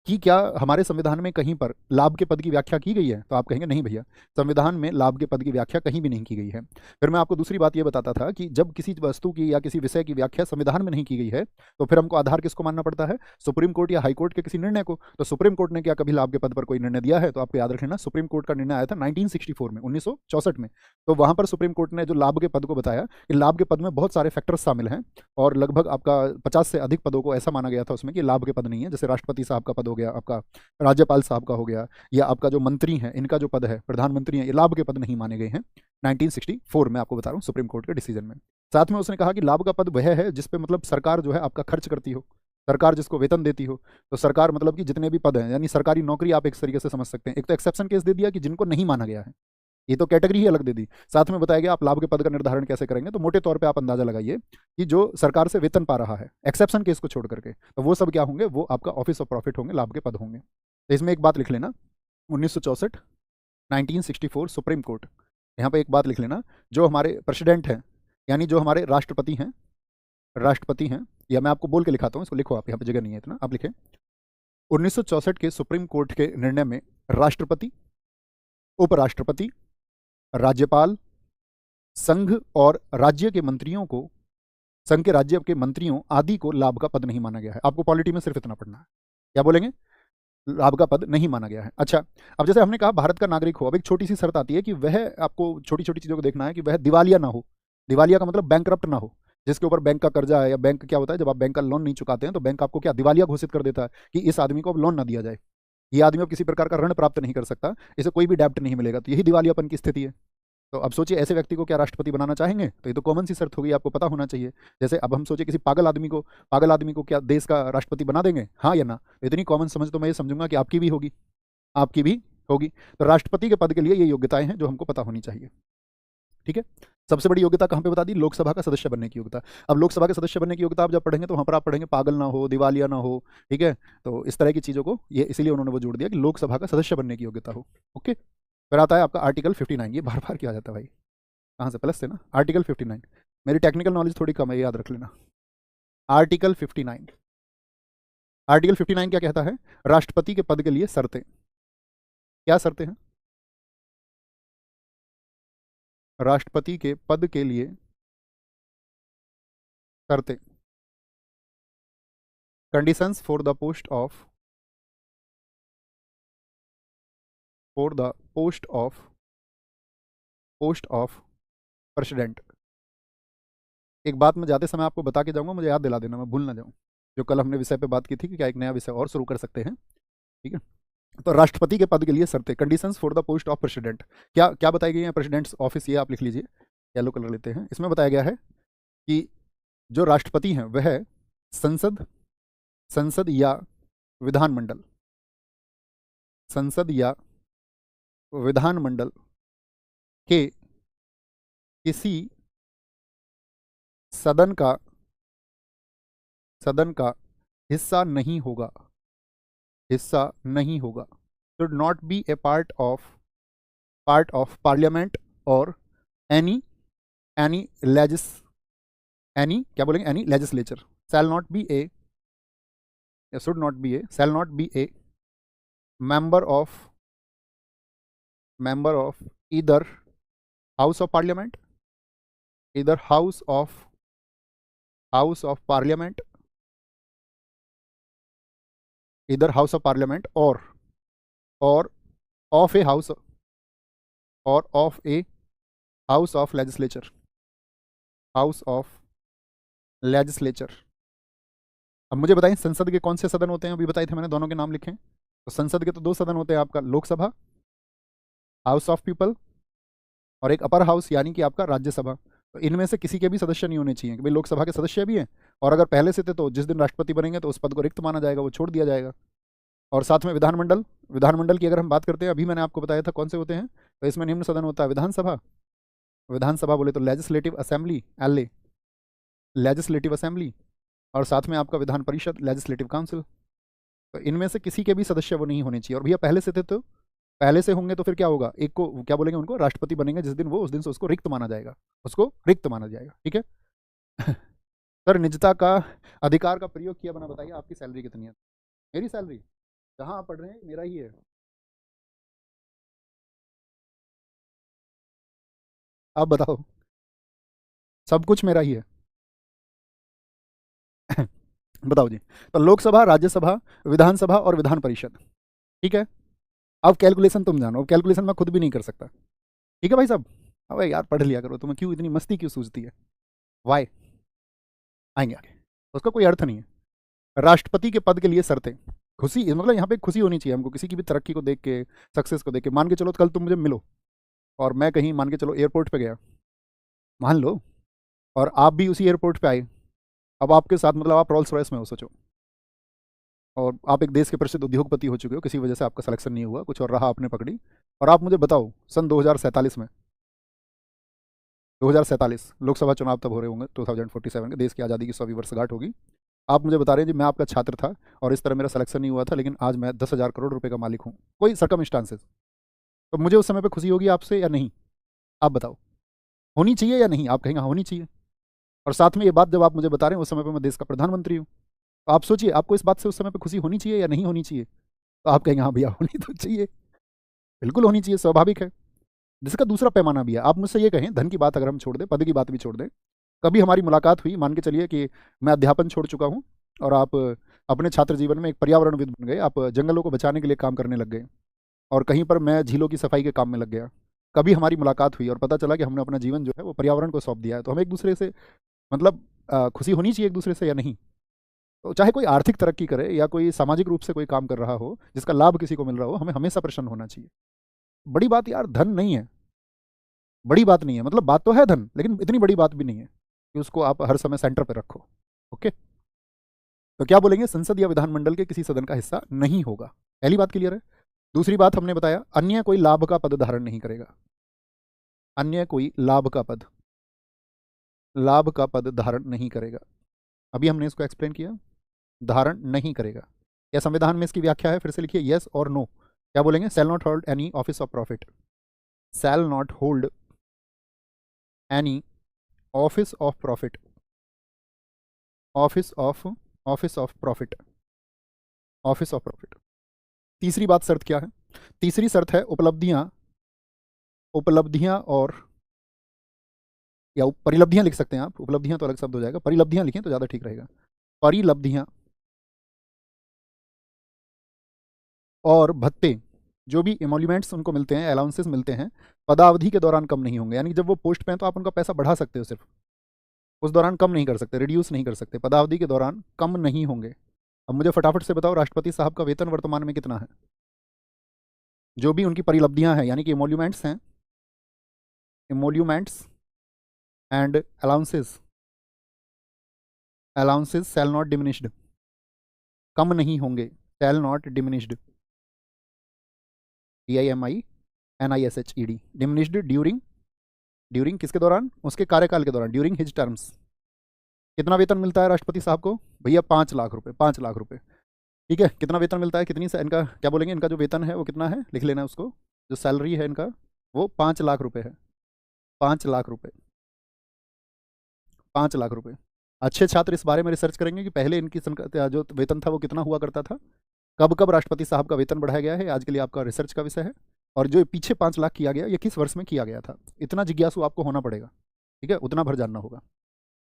A: कि क्या हमारे संविधान में कहीं पर लाभ के पद की व्याख्या की गई है, तो आप कहेंगे नहीं भैया, संविधान में लाभ के पद की व्याख्या कहीं भी नहीं की गई है। फिर मैं आपको दूसरी बात ये बताता था कि जब किसी वस्तु की या किसी विषय की व्याख्या संविधान में नहीं की गई है, तो फिर हमको आधार किसको मानना पड़ता है, सुप्रीम कोर्ट या हाई कोर्ट के किसी निर्णय को। तो सुप्रीम कोर्ट ने क्या कभी लाभ के पद पर कोई निर्णय दिया है, तो आपको याद रखना, सुप्रीम कोर्ट का निर्णय आया था 1964 में, 1964 में। तो वहां पर सुप्रीम कोर्ट ने जो लाभ के पद को बताया कि लाभ के पद में बहुत सारे फैक्टर्स शामिल हैं, और लगभग आपका 50 से अधिक पदों को ऐसा माना गया था उसमें कि लाभ के पद नहीं है। जैसे राष्ट्रपति साहब का पद हो गया, आपका राज्यपाल साहब का हो गया, या आपका जो मंत्री हैं इनका जो पद है, प्रधानमंत्री हैं, ये लाभ के पद नहीं माने गए हैं 1964 में, आपको बता रहा हूँ, सुप्रीम कोर्ट के डिसीजन में। साथ में उसने कहा कि लाभ का पद वह है जिसपे मतलब सरकार जो है आपका खर्च करती हो, सरकार जिसको वेतन देती हो। तो सरकार मतलब कि जितने भी पद हैं, यानी सरकारी नौकरी आप एक तरीके से समझ सकते हैं। एक तो एक्सेप्शन केस दे दिया कि जिनको नहीं माना गया है, ये तो कैटेगरी ही अलग दे दी। साथ में बताया गया आप लाभ के पद का निर्धारण कैसे करेंगे, तो मोटे तौर पे आप अंदाजा लगाइए कि जो सरकार से वेतन पा रहा है, एक्सेप्शन केस को छोड़ करके, तो वो सब क्या होंगे, वो आपका ऑफिस ऑफ प्रॉफिट होंगे, लाभ के पद होंगे। तो इसमें एक बात लिख लेना, 1964 1964 सुप्रीम कोर्ट। यहाँ पे एक बात लिख लेना, जो हमारे प्रेसिडेंट हैं, यानी जो हमारे राष्ट्रपति हैं, या मैं आपको बोल के लिखाता हूँ, इसको लिखो आप, यहाँ पे जगह नहीं है इतना, आप लिखें 1964 के सुप्रीम कोर्ट के निर्णय में राष्ट्रपति, उपराष्ट्रपति, राज्यपाल, संघ और राज्य के मंत्रियों को, संघ के राज्य के मंत्रियों आदि को लाभ का पद नहीं माना गया है। आपको पॉलिटी में सिर्फ इतना पढ़ना है, क्या बोलेंगे, लाभ का पद नहीं माना गया है। अच्छा, अब जैसे हमने कहा भारत का नागरिक हो, अब एक छोटी सी शर्त आती है कि वह, आपको छोटी छोटी चीज़ों को देखना है कि वह दिवालिया ना हो। दिवालिया का मतलब बैंकरप्ट ना हो, जिसके ऊपर बैंक का कर्जा है, या बैंक क्या होता है जब आप बैंक का लोन नहीं चुकाते हैं तो बैंक आपको क्या दिवालिया घोषित कर देता है कि इस आदमी को अब लोन ना दिया जाए, ये आदमी अब किसी प्रकार का ऋण प्राप्त नहीं कर सकता, इसे कोई भी डेब्ट नहीं मिलेगा, तो यही दिवालियापन की स्थिति है। तो अब सोचिए ऐसे व्यक्ति को क्या राष्ट्रपति बनाना चाहेंगे? तो ये तो कॉमन सी शर्त होगी, आपको पता होना चाहिए। जैसे अब हम सोचे किसी पागल आदमी को क्या देश का राष्ट्रपति बना देंगे, हाँ या ना? तो इतनी कॉमन समझ तो मैं ये समझूंगा कि आपकी भी होगी, आपकी भी होगी। तो राष्ट्रपति के पद के लिए ये योग्यताएं हैं जो हमको पता होनी चाहिए। ठीक है, सबसे बड़ी योग्यता कहाँ पे बता दी? लोकसभा का सदस्य बनने की योग्यता। अब लोकसभा के सदस्य बनने की योग्यता आप जब पढ़ेंगे तो वहाँ पर आप पढ़ेंगे पागल ना हो, दिवालिया ना हो, ठीक है। तो इस तरह की चीज़ों को ये इसीलिए उन्होंने वो जोड़ दिया कि लोकसभा का सदस्य बनने की योग्यता हो। ओके, फिर आता है आपका आर्टिकल 59। ये बार बार किया जाता है भाई, कहाँ से? प्लस से ना। आर्टिकल 59, मेरी टेक्निकल नॉलेज थोड़ी कम है, याद रख लेना। आर्टिकल 59, आर्टिकल 59 क्या कहता है? राष्ट्रपति के पद के लिए शर्तें। क्या शर्तें हैं? राष्ट्रपति के पद के लिए शर्तें, conditions for the post of president. एक बात मैं जाते समय आपको बता के जाऊंगा, मुझे याद दिला देना, मैं भूल ना जाऊं। जो कल हमने विषय पे बात की थी कि क्या एक नया विषय और शुरू कर सकते हैं, ठीक है। तो राष्ट्रपति के पद के लिए शर्तें, conditions for the post of president. क्या क्या बताई गई है? प्रेसिडेंट्स ऑफिस, ये आप लिख लीजिए, येलो कलर लेते हैं। इसमें बताया गया है कि जो राष्ट्रपति हैं वह संसद संसद या विधानमंडल, संसद या विधानमंडल के किसी सदन का हिस्सा नहीं होगा, हिस्सा नहीं होगा। Should not be A part of parliament और एनी क्या बोलेंगे, any legislature. Shall not be A, should not be A, shall not be A member of either house of parliament, either house of parliament, either house of parliament or of a house, or of a house of legislature, house of legislature। अब मुझे बताएं संसद के कौन से सदन होते हैं? अभी बताए थे मैंने, दोनों के नाम लिखे। तो संसद के तो 2 सदन होते हैं, आपका लोकसभा, हाउस ऑफ पीपल, और एक अपर हाउस यानी कि आपका राज्यसभा। तो इनमें से किसी के भी सदस्य नहीं होने चाहिए कि भाई लोकसभा के सदस्य भी हैं, और अगर पहले से थे तो जिस दिन राष्ट्रपति बनेंगे तो उस पद को रिक्त माना जाएगा, वो छोड़ दिया जाएगा। और साथ में विधानमंडल की अगर हम बात करते हैं, अभी मैंने आपको बताया था कौन से होते हैं। तो इसमें निम्न सदन होता है विधानसभा बोले तो legislative assembly, LA, legislative assembly, और साथ में आपका विधान परिषद, लेजिस्लेटिव काउंसिल। तो इनमें से किसी के भी सदस्य वो नहीं होने चाहिए। और भैया पहले से थे तो पहले से होंगे तो फिर क्या होगा? एक को क्या बोलेंगे, उनको राष्ट्रपति बनेंगे जिस दिन, वो उस दिन से उसको रिक्त माना जाएगा, उसको रिक्त माना जाएगा। ठीक है। सर निजता का अधिकार का प्रयोग किया बना, बताइए आपकी सैलरी कितनी है? मेरी सैलरी जहाँ आप पढ़ रहे हैं मेरा ही है। आप बताओ, सब कुछ मेरा ही है। बताओ जी। तो लोकसभा, राज्यसभा, विधानसभा और विधान परिषद, ठीक है। अब कैलकुलेशन तुम जानो, अब कैलकुलेशन मैं खुद भी नहीं कर सकता, ठीक है भाई साहब। अब यार पढ़ लिया करो, तुम्हें क्यों इतनी मस्ती क्यों सूझती है? वाई आएंगे आगे, उसका कोई अर्थ नहीं है। राष्ट्रपति के पद के लिए शर्तें, खुशी, मतलब यहाँ पे खुशी होनी चाहिए हमको किसी की भी तरक्की को देख के, सक्सेस को देख के। मान के चलो कल तुम मुझे मिलो और मैं कहीं, मान के चलो एयरपोर्ट पे गया, मान लो, और आप भी उसी एयरपोर्ट पे आए। अब आपके साथ, मतलब आप रोल्स रॉयस में हो, सोचो, और आप एक देश के प्रसिद्ध उद्योगपति हो चुके हो, किसी वजह से आपका सिलेक्शन नहीं हुआ, कुछ और रहा, आपने पकड़ी, और आप मुझे बताओ सन 2047 में, 2047 लोकसभा चुनाव तब हो रहे होंगे, 2047 के, देश की आज़ादी की 100वीं वर्षगांठ होगी। आप मुझे बता रहे हैं जी मैं आपका छात्र था और इस तरह मेरा सिलेक्शन नहीं हुआ था, लेकिन आज मैं 10,000 करोड़ रुपए का मालिक हूँ, कोई सर्कमस्टांसेस, तो मुझे उस समय पे खुशी होगी आपसे या नहीं? आप बताओ, होनी चाहिए या नहीं? आप कहेंगे हाँ होनी चाहिए। और साथ में ये बात जब आप मुझे बता रहे हैं उस समय पे मैं देश का प्रधानमंत्री हूँ, तो आप सोचिए आपको इस बात से उस समय पे खुशी होनी चाहिए या नहीं होनी चाहिए? तो आप कहेंगे हाँ भैया होनी तो चाहिए, बिल्कुल होनी चाहिए, स्वाभाविक है। जिसका दूसरा पैमाना भी है। आप मुझसे ये कहें, धन की बात अगर हम छोड़ दें, पद की बात भी छोड़ दें, कभी हमारी मुलाकात हुई, मान के चलिए कि मैं अध्यापन छोड़ चुका हूँ और आप अपने छात्र जीवन में एक पर्यावरणविद बन गए, आप जंगलों को बचाने के लिए काम करने लग गए, और कहीं पर मैं झीलों की सफाई के काम में लग गया। कभी हमारी मुलाकात हुई और पता चला कि हमने अपना जीवन जो है वो पर्यावरण को सौंप दिया है, तो हमें एक दूसरे से, मतलब खुशी होनी चाहिए एक दूसरे से या नहीं? तो चाहे कोई आर्थिक तरक्की करे या कोई सामाजिक रूप से कोई काम कर रहा हो जिसका लाभ किसी को मिल रहा हो, हमें हमेशा प्रसन्न होना चाहिए। बड़ी बात यार धन नहीं है, बड़ी बात नहीं है, मतलब बात तो है धन, लेकिन इतनी बड़ी बात भी नहीं है कि उसको आप हर समय सेंटर पर रखो। ओके, तो क्या बोलेंगे, संसद या विधानमंडल के किसी सदन का हिस्सा नहीं होगा। पहली बात क्लियर है। दूसरी बात हमने बताया, अन्य कोई लाभ का पद धारण नहीं करेगा। अन्य कोई लाभ का पद धारण नहीं करेगा। अभी हमने इसको एक्सप्लेन किया, धारण नहीं करेगा। क्या संविधान में इसकी व्याख्या है? फिर से लिखिए, यस और नो। क्या बोलेंगे, shall not hold any office of profit, shall not hold any office of profit, office of profit, office of profit. तीसरी बात, शर्त क्या है? तीसरी शर्त है उपलब्धियां और, या परिलब्धियां लिख सकते हैं आप, उपलब्धियां तो अलग शब्द हो जाएगा, परिलब्धियां लिखें तो ज़्यादा ठीक रहेगा। परिलब्धियां और भत्ते, जो भी एमोल्यूमेंट्स उनको मिलते हैं, अलाउंसेस मिलते हैं, पदावधि के दौरान कम नहीं होंगे। यानी जब वो पोस्ट पे हैं तो आप उनका पैसा बढ़ा सकते हो, सिर्फ उस दौरान कम नहीं कर सकते, रिड्यूस नहीं कर सकते, पदावधि के दौरान कम नहीं होंगे। अब मुझे फटाफट से बताओ, राष्ट्रपति साहब का वेतन वर्तमान में कितना है? जो भी उनकी परिलब्धियां हैं, यानी कि एमोल्यूमेंट्स हैं, emoluments and allowances shall not diminished, कम नहीं होंगे, shall not diminished, DIMINISHED, diminished during किसके दौरान? उसके कार्यकाल के दौरान, ड्यूरिंग हिज टर्म्स। कितना वेतन मिलता है राष्ट्रपति साहब को? भैया 5 लाख रुपए, 5 लाख रुपए। ठीक है, कितना वेतन मिलता है, कितनी से इनका क्या बोलेंगे, इनका जो वेतन है वो कितना है, लिख लेना उसको, जो सैलरी है इनका वो 5 लाख रुपए है। 5 लाख रुपए, 5 लाख रुपए। अच्छे छात्र इस बारे में रिसर्च करेंगे कि पहले इनकी जो वेतन था वो कितना हुआ करता था, कब कब राष्ट्रपति साहब का वेतन बढ़ाया गया है, आज के लिए आपका रिसर्च का विषय है। और जो पीछे 5 लाख किया गया, ये किस वर्ष में किया गया था, इतना जिज्ञासु आपको होना पड़ेगा। ठीक है, उतना भर जानना होगा।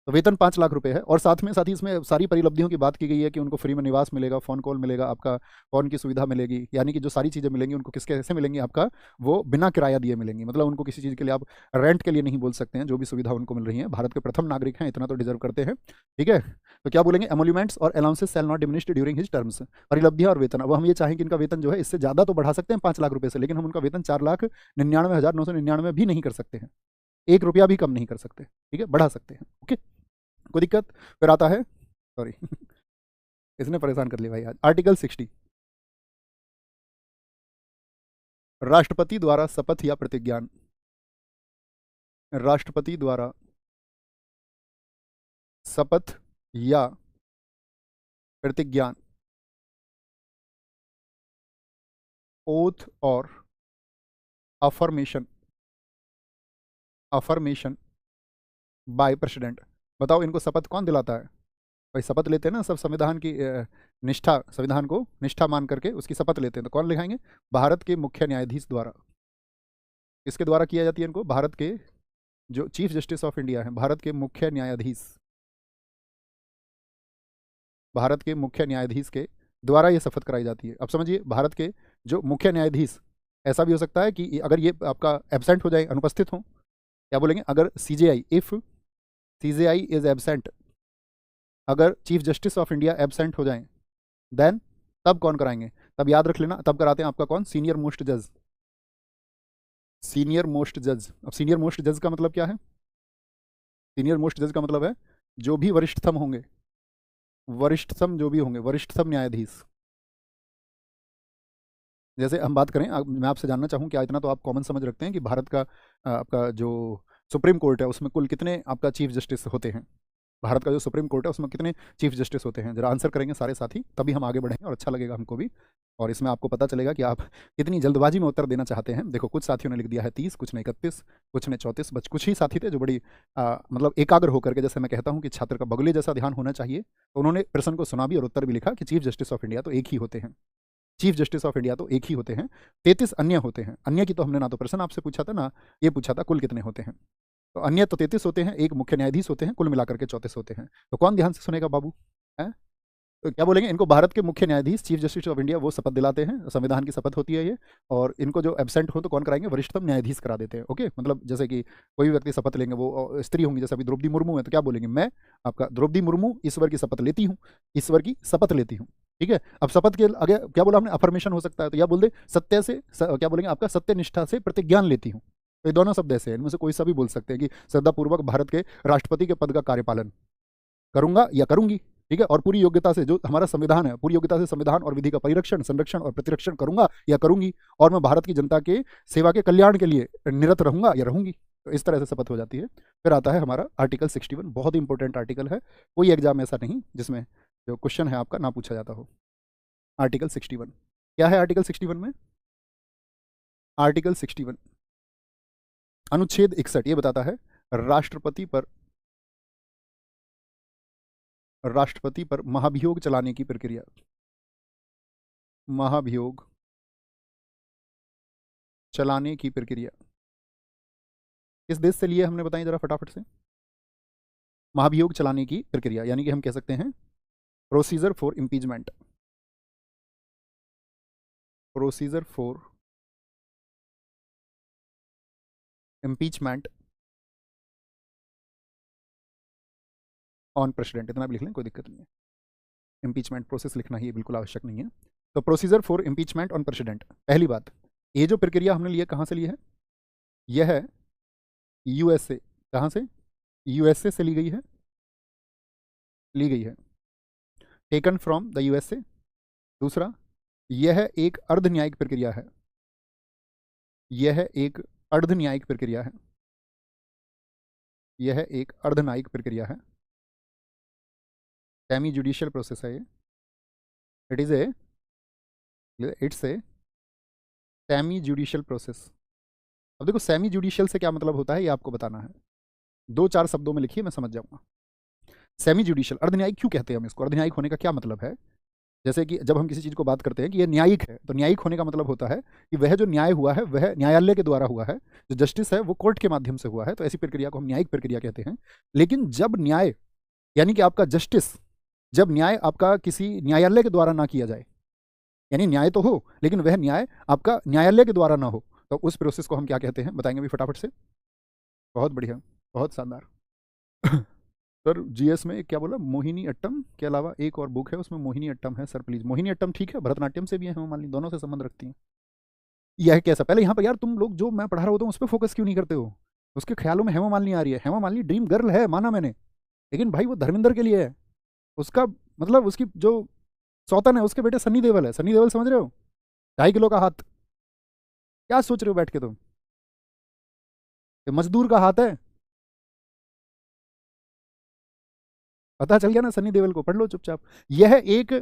A: तो वेतन 5 लाख रुपए है, और साथ ही इसमें सारी परिलब्धियों की बात की गई है कि उनको फ्री में निवास मिलेगा, फ़ोन कॉल मिलेगा, आपका फ़ोन की सुविधा मिलेगी, यानी कि जो सारी चीज़ें मिलेंगी उनको किसके कैसे मिलेंगी, आपका वो बिना किराया दिए मिलेंगी। मतलब उनको किसी चीज़ के लिए आप रेंट के लिए नहीं बोल सकते हैं, जो भी सुविधा उनको मिल रही है। भारत के प्रथम नागरिक हैं, इतना तो डिजर्व करते हैं। ठीक है, तो क्या बोलेंगे, एमोल्यूमेंट्स और allowances shall not diminished during his terms, परिलब्धियां और वेतन। अब हम ये चाहें कि इनका वेतन जो है इससे ज़्यादा तो बढ़ा सकते हैं 5 लाख रुपये से, लेकिन हम उनका वेतन 4,99,999 भी नहीं कर सकते हैं, 1 रुपया भी कम नहीं कर सकते। ठीक है, बढ़ा सकते हैं। ओके, कोई दिक्कत? फिर आता है, सॉरी इसने परेशान कर लिया भाई आज, आर्टिकल 60, राष्ट्रपति द्वारा शपथ या प्रतिज्ञान। राष्ट्रपति द्वारा शपथ या प्रतिज्ञान, ओथ और अफर्मेशन बाय प्रेसिडेंट। बताओ इनको शपथ कौन दिलाता है? भाई शपथ लेते हैं ना सब, संविधान की निष्ठा, संविधान को निष्ठा मान करके उसकी शपथ लेते हैं, तो कौन लिखाएंगे? भारत के मुख्य न्यायाधीश द्वारा। किसके द्वारा किया जाती है इनको? भारत के जो चीफ जस्टिस ऑफ इंडिया है, भारत के मुख्य न्यायाधीश, भारत के मुख्य न्यायाधीश के द्वारा ये शपथ कराई जाती है। अब समझिए, भारत के जो मुख्य न्यायाधीश, ऐसा भी हो सकता है कि अगर ये आपका एबसेंट हो जाए, अनुपस्थित हो, क्या बोलेंगे, अगर CJI, if CJI is absent, अगर chief justice of India absent हो जाएं, देन तब कौन कराएंगे? तब याद रख लेना, तब कराते हैं आपका कौन? सीनियर मोस्ट जज, सीनियर मोस्ट जज। अब सीनियर मोस्ट जज का मतलब क्या है? सीनियर मोस्ट जज का मतलब है जो भी वरिष्ठतम होंगे, वरिष्ठतम जो भी होंगे, वरिष्ठतम न्यायाधीश। जैसे हम बात करें, मैं आपसे जानना चाहूँ, क्या इतना तो आप कॉमन समझ रखते हैं कि भारत का आपका जो सुप्रीम कोर्ट है उसमें कुल कितने आपका चीफ जस्टिस होते हैं? भारत का जो सुप्रीम कोर्ट है उसमें कितने चीफ जस्टिस होते हैं? जरा आंसर करेंगे सारे साथी, तभी हम आगे बढ़ेंगे और अच्छा लगेगा हमको भी, और इसमें आपको पता चलेगा कि आप कितनी जल्दबाजी में उत्तर देना चाहते हैं। देखो, कुछ साथियों ने लिख दिया है 30, कुछ ने 31, कुछ ने 34, बस कुछ ही साथी थे जो बड़ी मतलब एकाग्र होकर के, जैसे मैं कहता हूँ कि छात्र का बगुले जैसा ध्यान होना चाहिए, तो उन्होंने प्रश्न को सुना भी और उत्तर भी लिखा कि चीफ जस्टिस ऑफ इंडिया तो एक ही होते हैं, चीफ जस्टिस ऑफ इंडिया तो एक ही होते हैं, 33 अन्य होते हैं। अन्य की तो हमने ना तो प्रश्न आपसे पूछा था ना ये पूछा था कुल कितने होते हैं, तो अन्य तो 33 होते हैं, एक मुख्य न्यायाधीश होते हैं, कुल मिलाकर के 34 होते हैं। तो कौन ध्यान से सुनेगा बाबू? है तो क्या बोलेंगे, इनको भारत के मुख्य न्यायाधीश चीफ जस्टिस ऑफ इंडिया वो शपथ दिलाते हैं, संविधान की शपथ होती है ये। और इनको जो एब्सेंट हो तो कौन कराएंगे, वरिष्ठतम न्यायाधीश करा देते हैं। ओके, मतलब जैसे कि कोई भी व्यक्ति शपथ लेंगे, वो स्त्री होंगी, जैसे अभी द्रौपदी मुर्मू है, तो क्या बोलेंगे, मैं आपका द्रौपदी मुर्मू ईश्वर की शपथ लेती हूँ, ईश्वर की शपथ लेती हूँ। ठीक है, अब शपथ के आगे क्या बोला हमने, अफर्मेशन हो सकता है, तो या बोल दे सत्य से क्या बोलेंगे, आपका सत्य निष्ठा से प्रतिज्ञान लेती हूँ। तो ये दोनों शब्द ऐसे हैं, इनमें से कोई सा भी बोल सकते हैं कि श्रद्धापूर्वक भारत के राष्ट्रपति के पद का कार्यपालन करूंगा या करूंगी। ठीक है, और पूरी योग्यता से, जो हमारा संविधान है, पूरी योग्यता से संविधान और विधि का परिरक्षण, संरक्षण और प्रतिरक्षण करूंगा या करूंगी, और मैं भारत की जनता के सेवा के कल्याण के लिए निरत रहूंगा या रहूंगी। तो इस तरह से शपथ हो जाती है। फिर आता है हमारा आर्टिकल 61, बहुत ही इंपॉर्टेंट आर्टिकल है, कोई एग्जाम ऐसा नहीं जिसमें जो क्वेश्चन है आपका ना पूछा जाता हो। आर्टिकल 61 क्या है, आर्टिकल 61 में, आर्टिकल 61 अनुच्छेद 61 ये बताता है राष्ट्रपति पर महाभियोग चलाने की प्रक्रिया। महाभियोग चलाने की प्रक्रिया किस देश से लिए हमने, बताएं जरा फटाफट से। महाभियोग चलाने की प्रक्रिया यानी कि हम कह सकते हैं procedure for impeachment, procedure for impeachment on president, इतना भी लिख लें, कोई दिक्कत नहीं है। इम्पीचमेंट प्रोसेस लिखना ही बिल्कुल आवश्यक नहीं है। तो procedure for impeachment on president, पहली बात, ये जो प्रक्रिया हमने ली है कहाँ से ली है, यह है यूएसए। कहाँ से, यूएसए से ली गई है, ली गई है, टेकन फ्रॉम द यूएसए। दूसरा, यह एक अर्ध न्यायिक प्रक्रिया है, यह एक अर्ध न्यायिक प्रक्रिया है, यह एक अर्ध न्यायिक प्रक्रिया है, सेमी जुडिशियल प्रोसेस है ये, it's a semi judicial process. अब देखो सेमी जुडिशियल से क्या मतलब होता है ये आपको बताना है, 2-4 शब्दों में लिखिए, मैं समझ जाऊंगा। सेमी जुडिशियल, अर्धन्यायिक क्यों कहते हैं हम इसको, अर्धन्यायिक होने का क्या मतलब है। जैसे कि जब हम किसी चीज़ को बात करते हैं कि ये न्यायिक है, तो न्यायिक होने का मतलब होता है कि वह जो न्याय हुआ है वह न्यायालय के द्वारा हुआ है, जो जस्टिस है वो कोर्ट के माध्यम से हुआ है, तो ऐसी प्रक्रिया को हम न्यायिक प्रक्रिया कहते हैं। लेकिन जब न्याय यानी कि आपका जस्टिस, जब न्याय आपका किसी न्यायालय के द्वारा ना किया जाए, यानी न्याय तो हो लेकिन वह न्याय आपका न्यायालय के द्वारा ना हो, तो उस प्रोसेस को हम क्या कहते हैं, बताएंगे भी फटाफट से। बहुत बढ़िया, बहुत शानदार। सर जीएस में एक क्या बोला, मोहिनी अट्टम के अलावा एक और बुक है उसमें मोहिनी अट्टम है, सर प्लीज। मोहिनी अट्टम ठीक है, भरतनाट्यम से भी है, मान ली दोनों से संबंध रखती हैं। यह कैसा, पहले यहाँ पर यार तुम लोग जो मैं पढ़ा रहा होता हूँ उस पर फोकस क्यों नहीं करते हो। उसके ख्यालों में हेमा मालिनी आ रही है, हेमा मालिनी ड्रीम गर्ल है, माना मैंने, लेकिन भाई वो धर्मेंद्र के लिए है। उसका मतलब उसकी जो सौतन है उसके बेटे सन्नी देओल है, सन्नी देओल समझ रहे हो, 2.5 किलो का हाथ, क्या सोच रहे हो बैठ के तुम, मजदूर का हाथ है, पता चल गया ना सन्नी देओल को, पढ़ लो चुपचाप। यह एक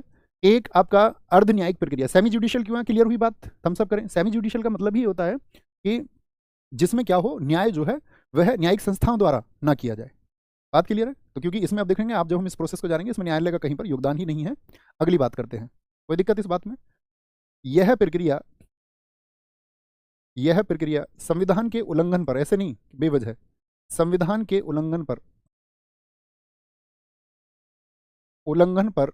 A: एक आपका अर्ध न्यायिक प्रक्रिया, सेमी जुडिशियल क्यों है, क्लियर हुई बात, थम्स अप करें। सेमी जुडिशियल का मतलब ही होता है कि जिसमें क्या हो, न्याय जो है वह न्यायिक संस्थाओं द्वारा ना किया जाए। बात क्लियर है, तो क्योंकि इसमें आप देखेंगे, आप जब हम इस प्रोसेस को जानेंगे इसमें न्यायालय का कहीं पर योगदान ही नहीं है। अगली बात करते हैं, कोई दिक्कत इस बात में। यह प्रक्रिया संविधान के उल्लंघन पर, ऐसे नहीं बेवजह, संविधान के उल्लंघन पर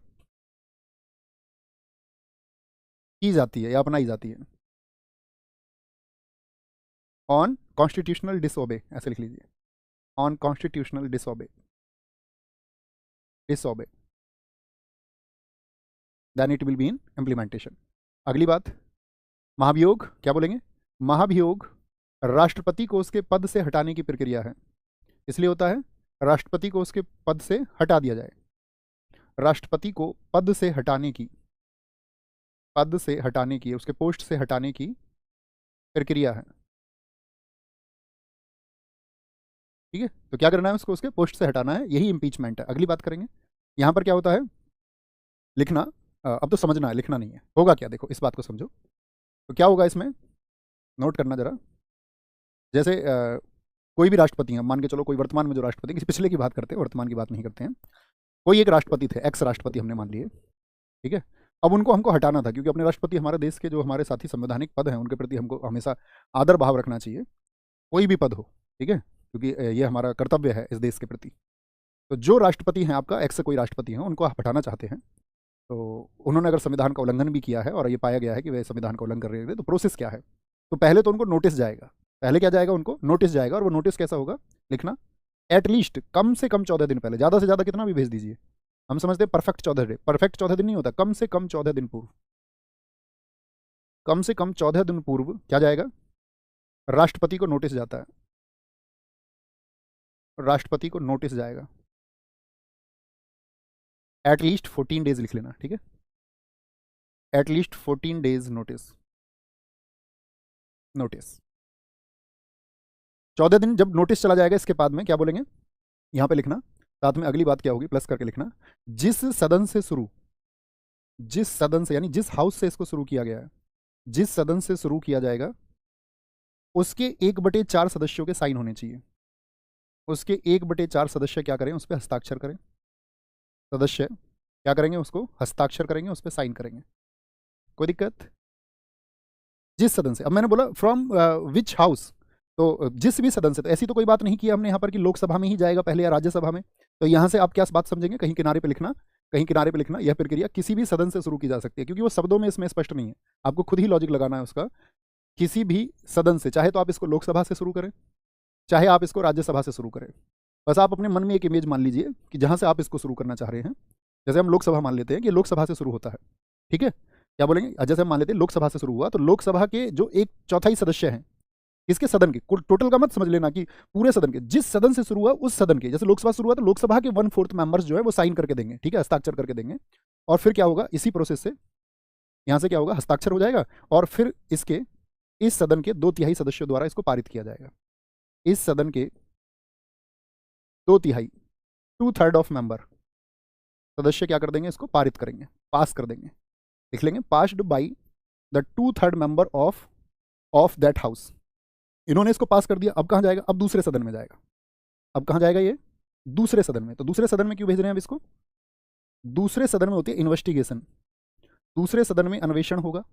A: की जाती है या अपनाई जाती है। ऑन कॉन्स्टिट्यूशनल डिसओबे, ऐसे लिख लीजिए, on constitutional disobey then it will be in implementation. अगली बात, महाभियोग, क्या बोलेंगे, महाभियोग राष्ट्रपति को उसके पद से हटाने की प्रक्रिया है, इसलिए होता है राष्ट्रपति को उसके पद से हटा दिया जाए, राष्ट्रपति को पद से हटाने की उसके पोस्ट से हटाने की प्रक्रिया है। ठीक है, तो क्या करना है, उसको उसके पोस्ट से हटाना है, यही इंपीचमेंट है। अगली बात करेंगे, यहां पर क्या होता है, लिखना, अब तो समझना है, लिखना नहीं है। होगा क्या, देखो इस बात को समझो, तो क्या होगा इसमें, नोट करना जरा। जैसे कोई भी राष्ट्रपति है, मान के चलो कोई वर्तमान में जो राष्ट्रपति, किसी पिछले की बात करते हैं, वर्तमान की बात नहीं करते हैं। कोई एक राष्ट्रपति थे, एक्स राष्ट्रपति हमने मान लिए, ठीक है। अब उनको हमको हटाना था, क्योंकि अपने राष्ट्रपति हमारे देश के जो हमारे साथी संवैधानिक पद हैं उनके प्रति हमको हमेशा आदर भाव रखना चाहिए, कोई भी पद हो, ठीक है, क्योंकि ये हमारा कर्तव्य है इस देश के प्रति। तो जो राष्ट्रपति हैं आपका, एक्स से कोई राष्ट्रपति हैं, उनको आप हटाना चाहते हैं, तो उन्होंने अगर संविधान का उल्लंघन भी किया है और ये पाया गया है कि वे संविधान का उल्लंघन कर रहे थे, तो प्रोसेस क्या है? तो पहले तो उनको नोटिस जाएगा। पहले क्या जाएगा? उनको नोटिस जाएगा। और वो नोटिस कैसा होगा? लिखना, एटलीस्ट कम से कम 14 दिन पहले, ज़्यादा से ज़्यादा कितना भी भेज दीजिए। हम समझते हैं परफेक्ट 14 दिन, परफेक्ट 14 दिन नहीं होता, कम से कम 14 दिन पूर्व, कम से कम 14 दिन पूर्व क्या जाएगा? राष्ट्रपति को नोटिस जाता है, राष्ट्रपति को नोटिस जाएगा। एटलीस्ट 14 डेज लिख लेना, ठीक है? एटलीस्ट 14 डेज नोटिस, नोटिस 14 दिन जब नोटिस चला जाएगा, इसके बाद में क्या बोलेंगे? यहां पे लिखना, साथ में अगली बात क्या होगी, प्लस करके लिखना, जिस सदन से शुरू, जिस सदन से यानी जिस हाउस से इसको शुरू किया गया है, जिस सदन से शुरू किया जाएगा उसके 1/4 सदस्यों के साइन होने चाहिए। उसके 1/4 सदस्य क्या करें? उस पर हस्ताक्षर करें। सदस्य क्या करेंगे? उसको हस्ताक्षर करेंगे, उस पर साइन करेंगे। कोई दिक्कत? जिस सदन से, अब मैंने बोला फ्रॉम विच हाउस, तो जिस भी सदन से, तो ऐसी तो कोई बात नहीं की हमने यहाँ पर कि लोकसभा में ही जाएगा पहले या राज्यसभा में। तो यहाँ से आप क्या बात समझेंगे? कहीं किनारे पे लिखना, कहीं किनारे पे लिखना, यह प्रक्रिया किसी भी सदन से शुरू की जा सकती है, क्योंकि वो शब्दों में इसमें स्पष्ट नहीं है, आपको खुद ही लॉजिक लगाना है उसका। किसी भी सदन से, चाहे तो आप इसको लोकसभा से शुरू करें, चाहे आप इसको राज्यसभा से शुरू करें। बस आप अपने मन में एक इमेज मान लीजिए कि जहाँ से आप इसको शुरू करना चाह रहे हैं। जैसे हम लोकसभा मान लेते हैं कि लोकसभा से शुरू होता है, ठीक है? क्या बोलेंगे? जैसे हम मान लेते हैं लोकसभा से शुरू हुआ, तो लोकसभा के जो 1/4 सदस्य हैं, इसके सदन के, टोटल का मत समझ लेना कि पूरे सदन के, जिस सदन से शुरू हुआ उस सदन के, जैसे लोकसभा शुरू हुआ तो लोकसभा के 1/4 मेंबर्स जो है वो साइन करके देंगे, ठीक है? हस्ताक्षर करके देंगे। और फिर क्या होगा? इसी प्रोसेस से यहाँ से क्या होगा? हस्ताक्षर हो जाएगा, और फिर इसके, इस सदन के 2/3 सदस्यों द्वारा इसको पारित किया जाएगा। इस सदन के 2/3, 2/3 ऑफ मेंबर सदस्य क्या कर देंगे? इसको पारित करेंगे, पास कर देंगे। लिख लेंगे, passed by the 2/3 member of that house. इन्होंने इसको पास कर दिया। अब कहाँ जाएगा? अब दूसरे सदन में जाएगा। अब कहाँ जाएगा ये? दूसरे सदन में। तो दूसरे सदन में क्यों भेज रहे हैं अब इसको? दूसरे सदन में होती है इन्वेस्टिगेशन। दूसरे सदन में अन्वेषण होगा,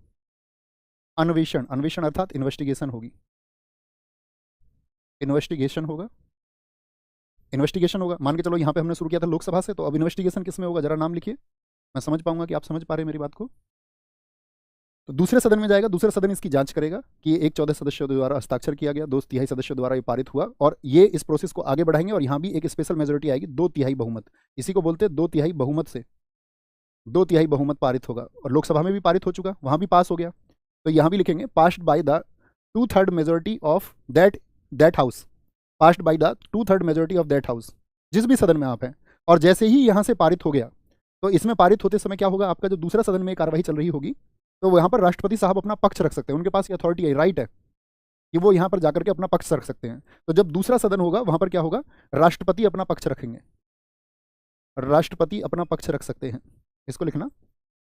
A: अन्वेषण, अन्वेषण अर्थात इन्वेस्टिगेशन होगी, इन्वेस्टिगेशन होगा, इन्वेस्टिगेशन होगा। मान के चलो यहाँ पे हमने शुरू किया था लोकसभा से, तो अब इन्वेस्टिगेशन किस में होगा? जरा नाम लिखिए, मैं समझ पाऊंगा कि आप समझ पा रहे हैं मेरी बात को। तो दूसरे सदन में जाएगा, दूसरा सदन इसकी जांच करेगा कि ये 1/14 सदस्यों द्वारा हस्ताक्षर किया गया, 2/3 सदस्यों द्वारा ये पारित हुआ, और ये इस प्रोसेस को आगे बढ़ाएंगे। और यहाँ भी एक स्पेशल मेजोरिटी आएगी, 2/3 बहुमत, इसी को बोलते हैं 2/3 बहुमत से, 2/3 बहुमत पारित होगा। और लोकसभा में भी पारित हो चुका, वहाँ भी पास हो गया। तो यहाँ भी लिखेंगे, passed by the 2/3 majority of that house, passed by the 2/3 majority of that house, जिस भी सदन में आप हैं। और जैसे ही यहाँ से पारित हो गया, तो इसमें पारित होते समय क्या होगा? आपका जो दूसरा सदन में कार्रवाई चल रही होगी, तो वहाँ पर राष्ट्रपति साहब अपना पक्ष रख सकते हैं। उनके पास ये अथॉरिटी है, राइट है कि वो यहाँ पर जाकर के अपना पक्ष रख सकते हैं। तो जब दूसरा सदन होगा, वहाँ पर क्या होगा? राष्ट्रपति अपना पक्ष रखेंगे, राष्ट्रपति अपना पक्ष रख सकते हैं। इसको लिखना,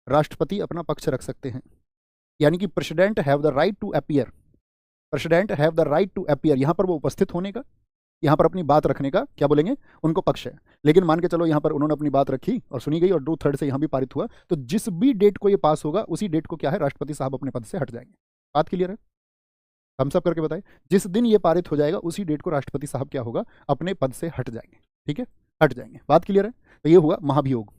A: राष्ट्रपति अपना पक्ष रख सकते हैं। यानी कि president have the right to appear, president have the right to appear, यहाँ पर वो उपस्थित होने का, यहाँ पर अपनी बात रखने का, क्या बोलेंगे? उनको पक्ष है। लेकिन मान के चलो यहाँ पर उन्होंने अपनी बात रखी और सुनी गई और 2/3 से यहाँ भी पारित हुआ, तो जिस भी डेट को ये पास होगा, उसी डेट को क्या है? राष्ट्रपति साहब अपने पद से हट जाएंगे। बात क्लियर है? हम सब करके बताएं, जिस दिन ये पारित हो जाएगा उसी डेट को राष्ट्रपति साहब क्या होगा? अपने पद से हट जाएंगे, ठीक है? हट जाएंगे। बात क्लियर है? तो ये हुआ महाभियोग।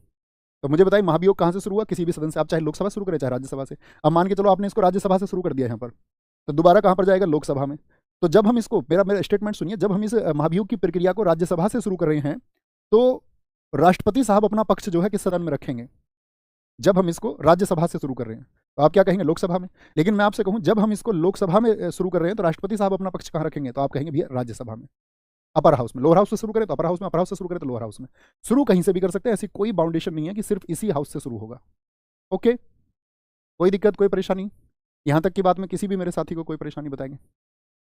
A: तो मुझे बताइए, महाभियोग कहाँ से शुरू हुआ? किसी भी सदन से, आप चाहे लोकसभा शुरू करें चाहे राज्यसभा से। अब मान के चलो आपने इसको राज्यसभा से शुरू कर दिया यहाँ पर, तो दोबारा कहाँ पर जाएगा? लोकसभा में। तो जब हम इसको, मेरा स्टेटमेंट सुनिए, जब हम इस महाभियोग की प्रक्रिया को राज्यसभा से शुरू कर रहे हैं, तो राष्ट्रपति साहब अपना पक्ष जो है किस सदन में रखेंगे? जब हम इसको राज्यसभा से शुरू कर रहे हैं, तो आप क्या कहेंगे? लोकसभा में। लेकिन मैं आपसे कहूं, जब हम इसको लोकसभा में शुरू कर रहे हैं, तो राष्ट्रपति साहब अपना पक्ष कहाँ रखेंगे? तो आप कहेंगे भैया राज्यसभा में, अपर हाउस में। लोअर हाउस से शुरू करें तो अपर हाउस में, अपर हाउस से शुरू करें तो लोअर हाउस में। शुरू कहीं से भी कर सकते हैं, ऐसी कोई बाउंडेशन नहीं है कि सिर्फ इसी हाउस से शुरू होगा। ओके, कोई दिक्कत, कोई परेशानी? यहाँ तक की बात में किसी भी मेरे साथी को कोई परेशानी बताएंगे?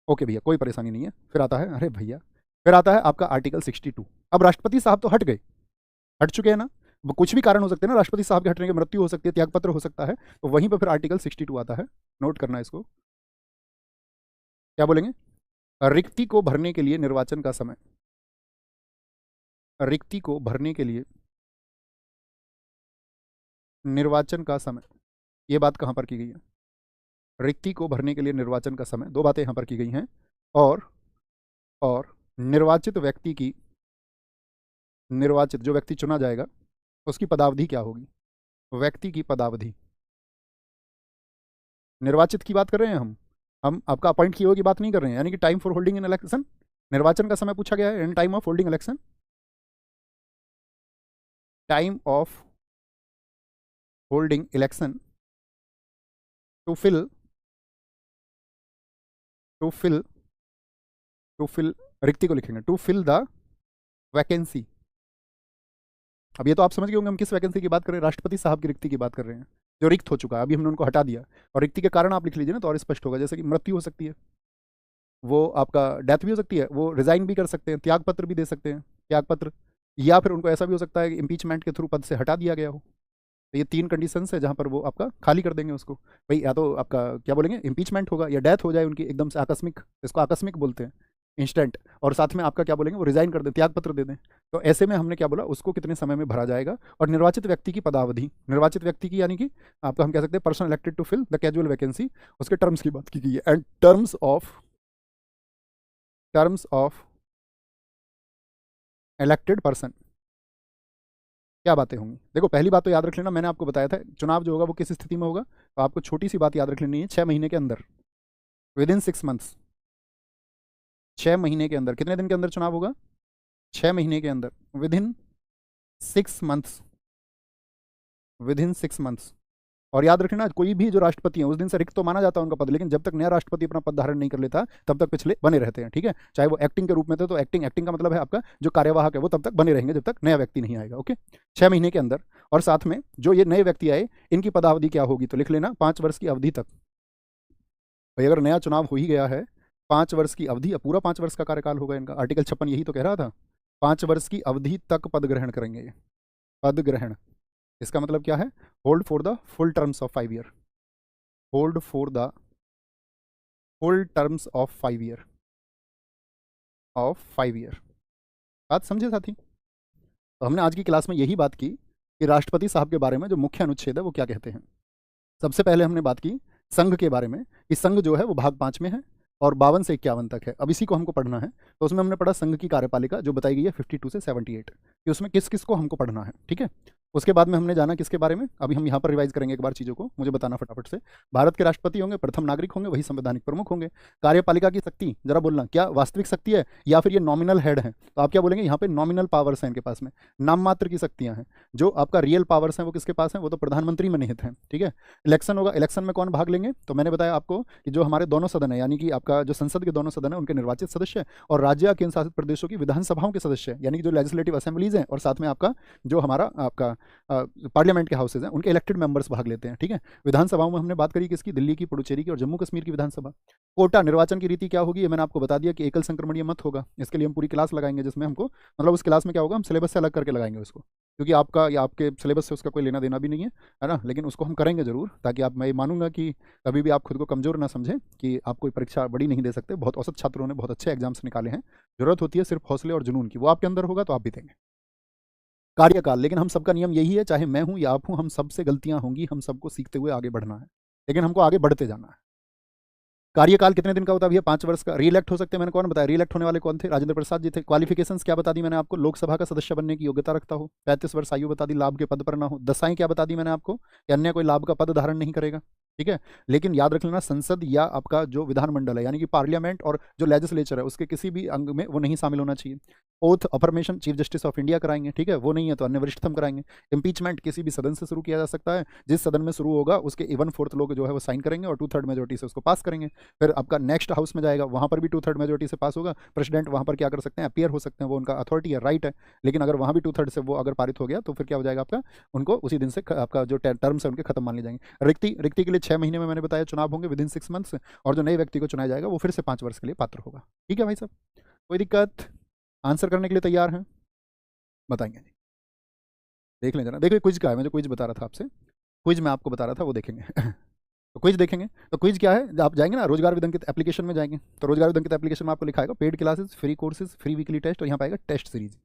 A: ओके भैया, कोई परेशानी नहीं है। फिर आता है, अरे भैया, फिर आता है आपका आर्टिकल 62। अब राष्ट्रपति साहब तो हट गए, हट चुके हैं ना, वो कुछ भी कारण हो सकते हैं ना राष्ट्रपति साहब के हटने के, मृत्यु हो सकती है, त्यागपत्र हो सकता है, तो वहीं पर फिर आर्टिकल 62 आता है। नोट करना है इसको, क्या बोलेंगे? रिक्ति को भरने के लिए निर्वाचन का समय, रिक्ति को भरने के लिए निर्वाचन का समय। ये बात कहाँ पर की गई है? रिक्ति को भरने के लिए निर्वाचन का समय, दो बातें यहाँ पर की गई हैं। और निर्वाचित व्यक्ति की, निर्वाचित जो व्यक्ति चुना जाएगा उसकी पदावधि क्या होगी? व्यक्ति की पदावधि। निर्वाचित की बात कर रहे हैं हम आपका अपॉइंट किए हुए की बात नहीं कर रहे हैं, यानी कि time for holding in election, निर्वाचन का समय पूछा गया है, in time of holding election, time of holding election to fill to fill to fill रिक्ति को लिखेंगे, टू फिल द वैकेंसी। अब ये तो आप समझ गए होंगे हम किस वैकेंसी की बात कर रहे हैं, राष्ट्रपति साहब की रिक्ति की बात कर रहे हैं, जो रिक्त हो चुका है, अभी हमने उनको हटा दिया। और रिक्ति के कारण आप लिख लीजिए ना, तो और स्पष्ट होगा, जैसे कि मृत्यु हो सकती है, वो आपका डेथ भी हो सकती है, वो रिजाइन भी कर सकते हैं, त्याग पत्र भी दे सकते हैं, त्याग पत्र, या फिर उनको ऐसा भी हो सकता है कि इम्पीचमेंट के थ्रू पद से हटा दिया गया हो। तो ये 3 कंडीशंस है जहाँ पर वो आपका खाली कर देंगे उसको। भाई या तो आपका क्या बोलेंगे, इम्पीचमेंट होगा, या डेथ हो जाए उनकी एकदम से आकस्मिक, इसको आकस्मिक बोलते हैं, इंस्टेंट, और साथ में आपका क्या बोलेंगे, वो रिजाइन कर दें, त्याग पत्र दे दें। तो ऐसे में हमने क्या बोला, उसको कितने समय में भरा जाएगा। और निर्वाचित व्यक्ति की पदावधि, निर्वाचित व्यक्ति की यानी कि आपका हम कह सकते हैं person elected to fill the casual vacancy, उसके टर्म्स की बात की गई है। And terms of elected person, क्या बातें होंगी। देखो पहली बात तो याद रख लेना, मैंने आपको बताया था चुनाव जो होगा वो किस स्थिति में होगा, तो आपको छोटी सी बात याद रख लेनी है, 6 महीने के अंदर, विद इन 6 मंथ्स, 6 महीने के अंदर। कितने दिन के अंदर चुनाव होगा, 6 महीने के अंदर, with in 6 months, with in 6 months. और याद रखना कोई भी जो राष्ट्रपति है उस दिन से रिक्त तो माना जाता है उनका पद, लेकिन जब तक नया राष्ट्रपति अपना पद धारण नहीं कर लेता तब तक पिछले बने रहते हैं, ठीक है। चाहे वो एक्टिंग के रूप में थे, तो एक्टिंग का मतलब है आपका जो कार्यवाहक है वो तब तक बने रहेंगे जब तक नया व्यक्ति नहीं आएगा, ओके, 6 महीने के अंदर। और साथ में जो ये नए व्यक्ति आए इनकी पदावधि क्या होगी, तो लिख लेना 5 वर्ष की अवधि तक। भाई अगर नया चुनाव हो ही गया है, 5 वर्ष की अवधि, पूरा 5 वर्ष का कार्यकाल होगा इनका, आर्टिकल 56 यही तो कह रहा था, 5 वर्ष की अवधि तक पद ग्रहण करेंगे ये, पद ग्रहण, इसका मतलब क्या है, hold for the full terms of 5 year, hold for the full terms of 5 year, बात समझे साथी। तो हमने आज की क्लास में यही बात की कि राष्ट्रपति साहब के बारे में जो मुख्य अनुच्छेद है वो क्या कहते हैं। सबसे पहले हमने बात की संघ के बारे में, कि संघ जो है वो भाग 5 में है और 52 से 51 तक है। अब इसी को हमको पढ़ना है, तो उसमें हमने पढ़ा संघ की कार्यपालिका जो बताई गई है 52 से 78, कि उसमें किस किस को हमको पढ़ना है, ठीक है। उसके बाद में हमने जाना किसके बारे में, अभी हम यहाँ पर रिवाइज करेंगे एक बार चीज़ों को, मुझे बताना फटाफट से। भारत के राष्ट्रपति होंगे, प्रथम नागरिक होंगे, वही संवैधानिक प्रमुख होंगे। कार्यपालिका की शक्ति जरा बोलना, क्या वास्तविक शक्ति है या फिर ये नॉमिनल हेड है, तो आप क्या बोलेंगे, यहाँ पे नॉमिनल पावर्स हैं इनके पास में, नाम मात्र की शक्तियाँ हैं। जो आपका रियल पावर्स हैं वो किसके पास हैं, वो तो प्रधानमंत्री में निहित हैं, ठीक है। इलेक्शन होगा, इलेक्शन में कौन भाग लेंगे, तो मैंने बताया आपको कि जो हमारे दोनों सदन है, यानी कि आपका जो संसद के दोनों सदन है उनके निर्वाचित सदस्य, और राज्य या केंद्र शासित प्रदेशों की विधानसभाओं के सदस्य, यानी कि जो लेजिस्लेटिव असेंबलीज हैं, और साथ में आपका जो हमारा आपका पार्लियामेंट के हाउसेज हैं उनके इलेक्टेड मेंबर्स भाग लेते हैं, ठीक है। विधानसभाओं में हमने बात करी किसकी, दिल्ली की, पुडुचेरी की और जम्मू कश्मीर की विधानसभा। कोटा निर्वाचन की रीति क्या होगी, ये मैंने आपको बता दिया कि एकल संक्रमणीय मत होगा। इसके लिए हम पूरी क्लास लगाएंगे, जिसमें हमको मतलब उस क्लास में क्या होगा, हम सिलेबस से अलग करके लगाएंगे उसको, क्योंकि आपका या आपके सिलेबस से उसका कोई लेना देना भी नहीं है ना, लेकिन उसको हम करेंगे जरूर, ताकि आप, मैं ये मानूंगा कि कभी भी आप खुद को कमजोर ना समझें कि आप कोई परीक्षा बड़ी नहीं दे सकते। बहुत औसत छात्रों ने बहुत अच्छे एग्जाम्स निकाले हैं, जरूरत होती है सिर्फ हौसले और जुनून की, वो आपके अंदर होगा तो आप भी देंगे। कार्यकाल, लेकिन हम सबका नियम यही है, चाहे मैं हूं या आप हूं, हम सबसे गलतियां होंगी, हम सबको सीखते हुए आगे बढ़ना है, लेकिन हमको आगे बढ़ते जाना है। कार्यकाल कितने दिन का होता है भैया, 5 वर्ष का। रीइलेक्ट हो सकते हैं, मैंने कौन बताया, रीइलेक्ट होने वाले कौन थे, राजेंद्र प्रसाद जी थे। क्वालिफिकेशंस क्या बता दी मैंने आपको, लोकसभा का सदस्य बनने की योग्यता रखता हो, 35 वर्ष आयु बता दी, लाभ के पद पर ना हो। दशाएं क्या बता दी मैंने आपको, कि अन्य कोई लाभ का पद धारण नहीं करेगा, ठीक है। लेकिन याद रख लेना, संसद या आपका जो विधानमंडल है, यानी कि पार्लियामेंट और जो लेजिस्लेचर है, उसके किसी भी अंग में वो नहीं शामिल होना चाहिए। Oath affirmation chief justice of India कराएंगे, ठीक है, वो नहीं है तो अन्य वरिष्ठतम कराएंगे। इंपीचमेंट किसी भी सदन से शुरू किया जा सकता है, जिस सदन में शुरू होगा उसके 1/4 लोग जो है वो साइन करेंगे और 2/3 मेजोरिटी से उसको पास करेंगे। फिर आपका नेक्स्ट हाउस में जाएगा, वहां पर भी 2/3 मेजोरिटी से पास होगा। प्रेसिडेंट वहां पर क्या कर सकते हैं, अपीयर हो सकते हैं, वो उनका अथॉरिटी है, राइट है। लेकिन अगर वहां भी 2/3 से वो अगर पारित हो गया तो फिर क्या हो जाएगा आपका, उनको उसी दिन से आपका जो टर्म्स है उनके खत्म मान लिए जाएंगे। रिक्ति के लिए 6 महीने में मैंने बताया चुनाव होंगे, विद इन 6 मंथ्स, और जो नए व्यक्ति को चुनाया जाएगा वो फिर से 5 वर्ष के लिए पात्र होगा। ठीक है भाई साहब, कोई दिक्कत, आंसर करने के लिए तैयार हैं, बताएंगे जी। देख लें जरा, देखो क्विज का है, मैं जो क्विज बता रहा था आपसे, क्विज में आपको बता रहा था वो देखेंगे तो क्विज देखेंगे, तो क्विज क्या है, आप जाएंगे ना रोजगार विदंकित एप्लीकेशन में जाएंगे, तो रोजगार विदंकित एप्लीकेशन में आपको लिखाएगा paid classes, free courses, free weekly test, और यहाँ पाएगा टेस्ट सीरीज।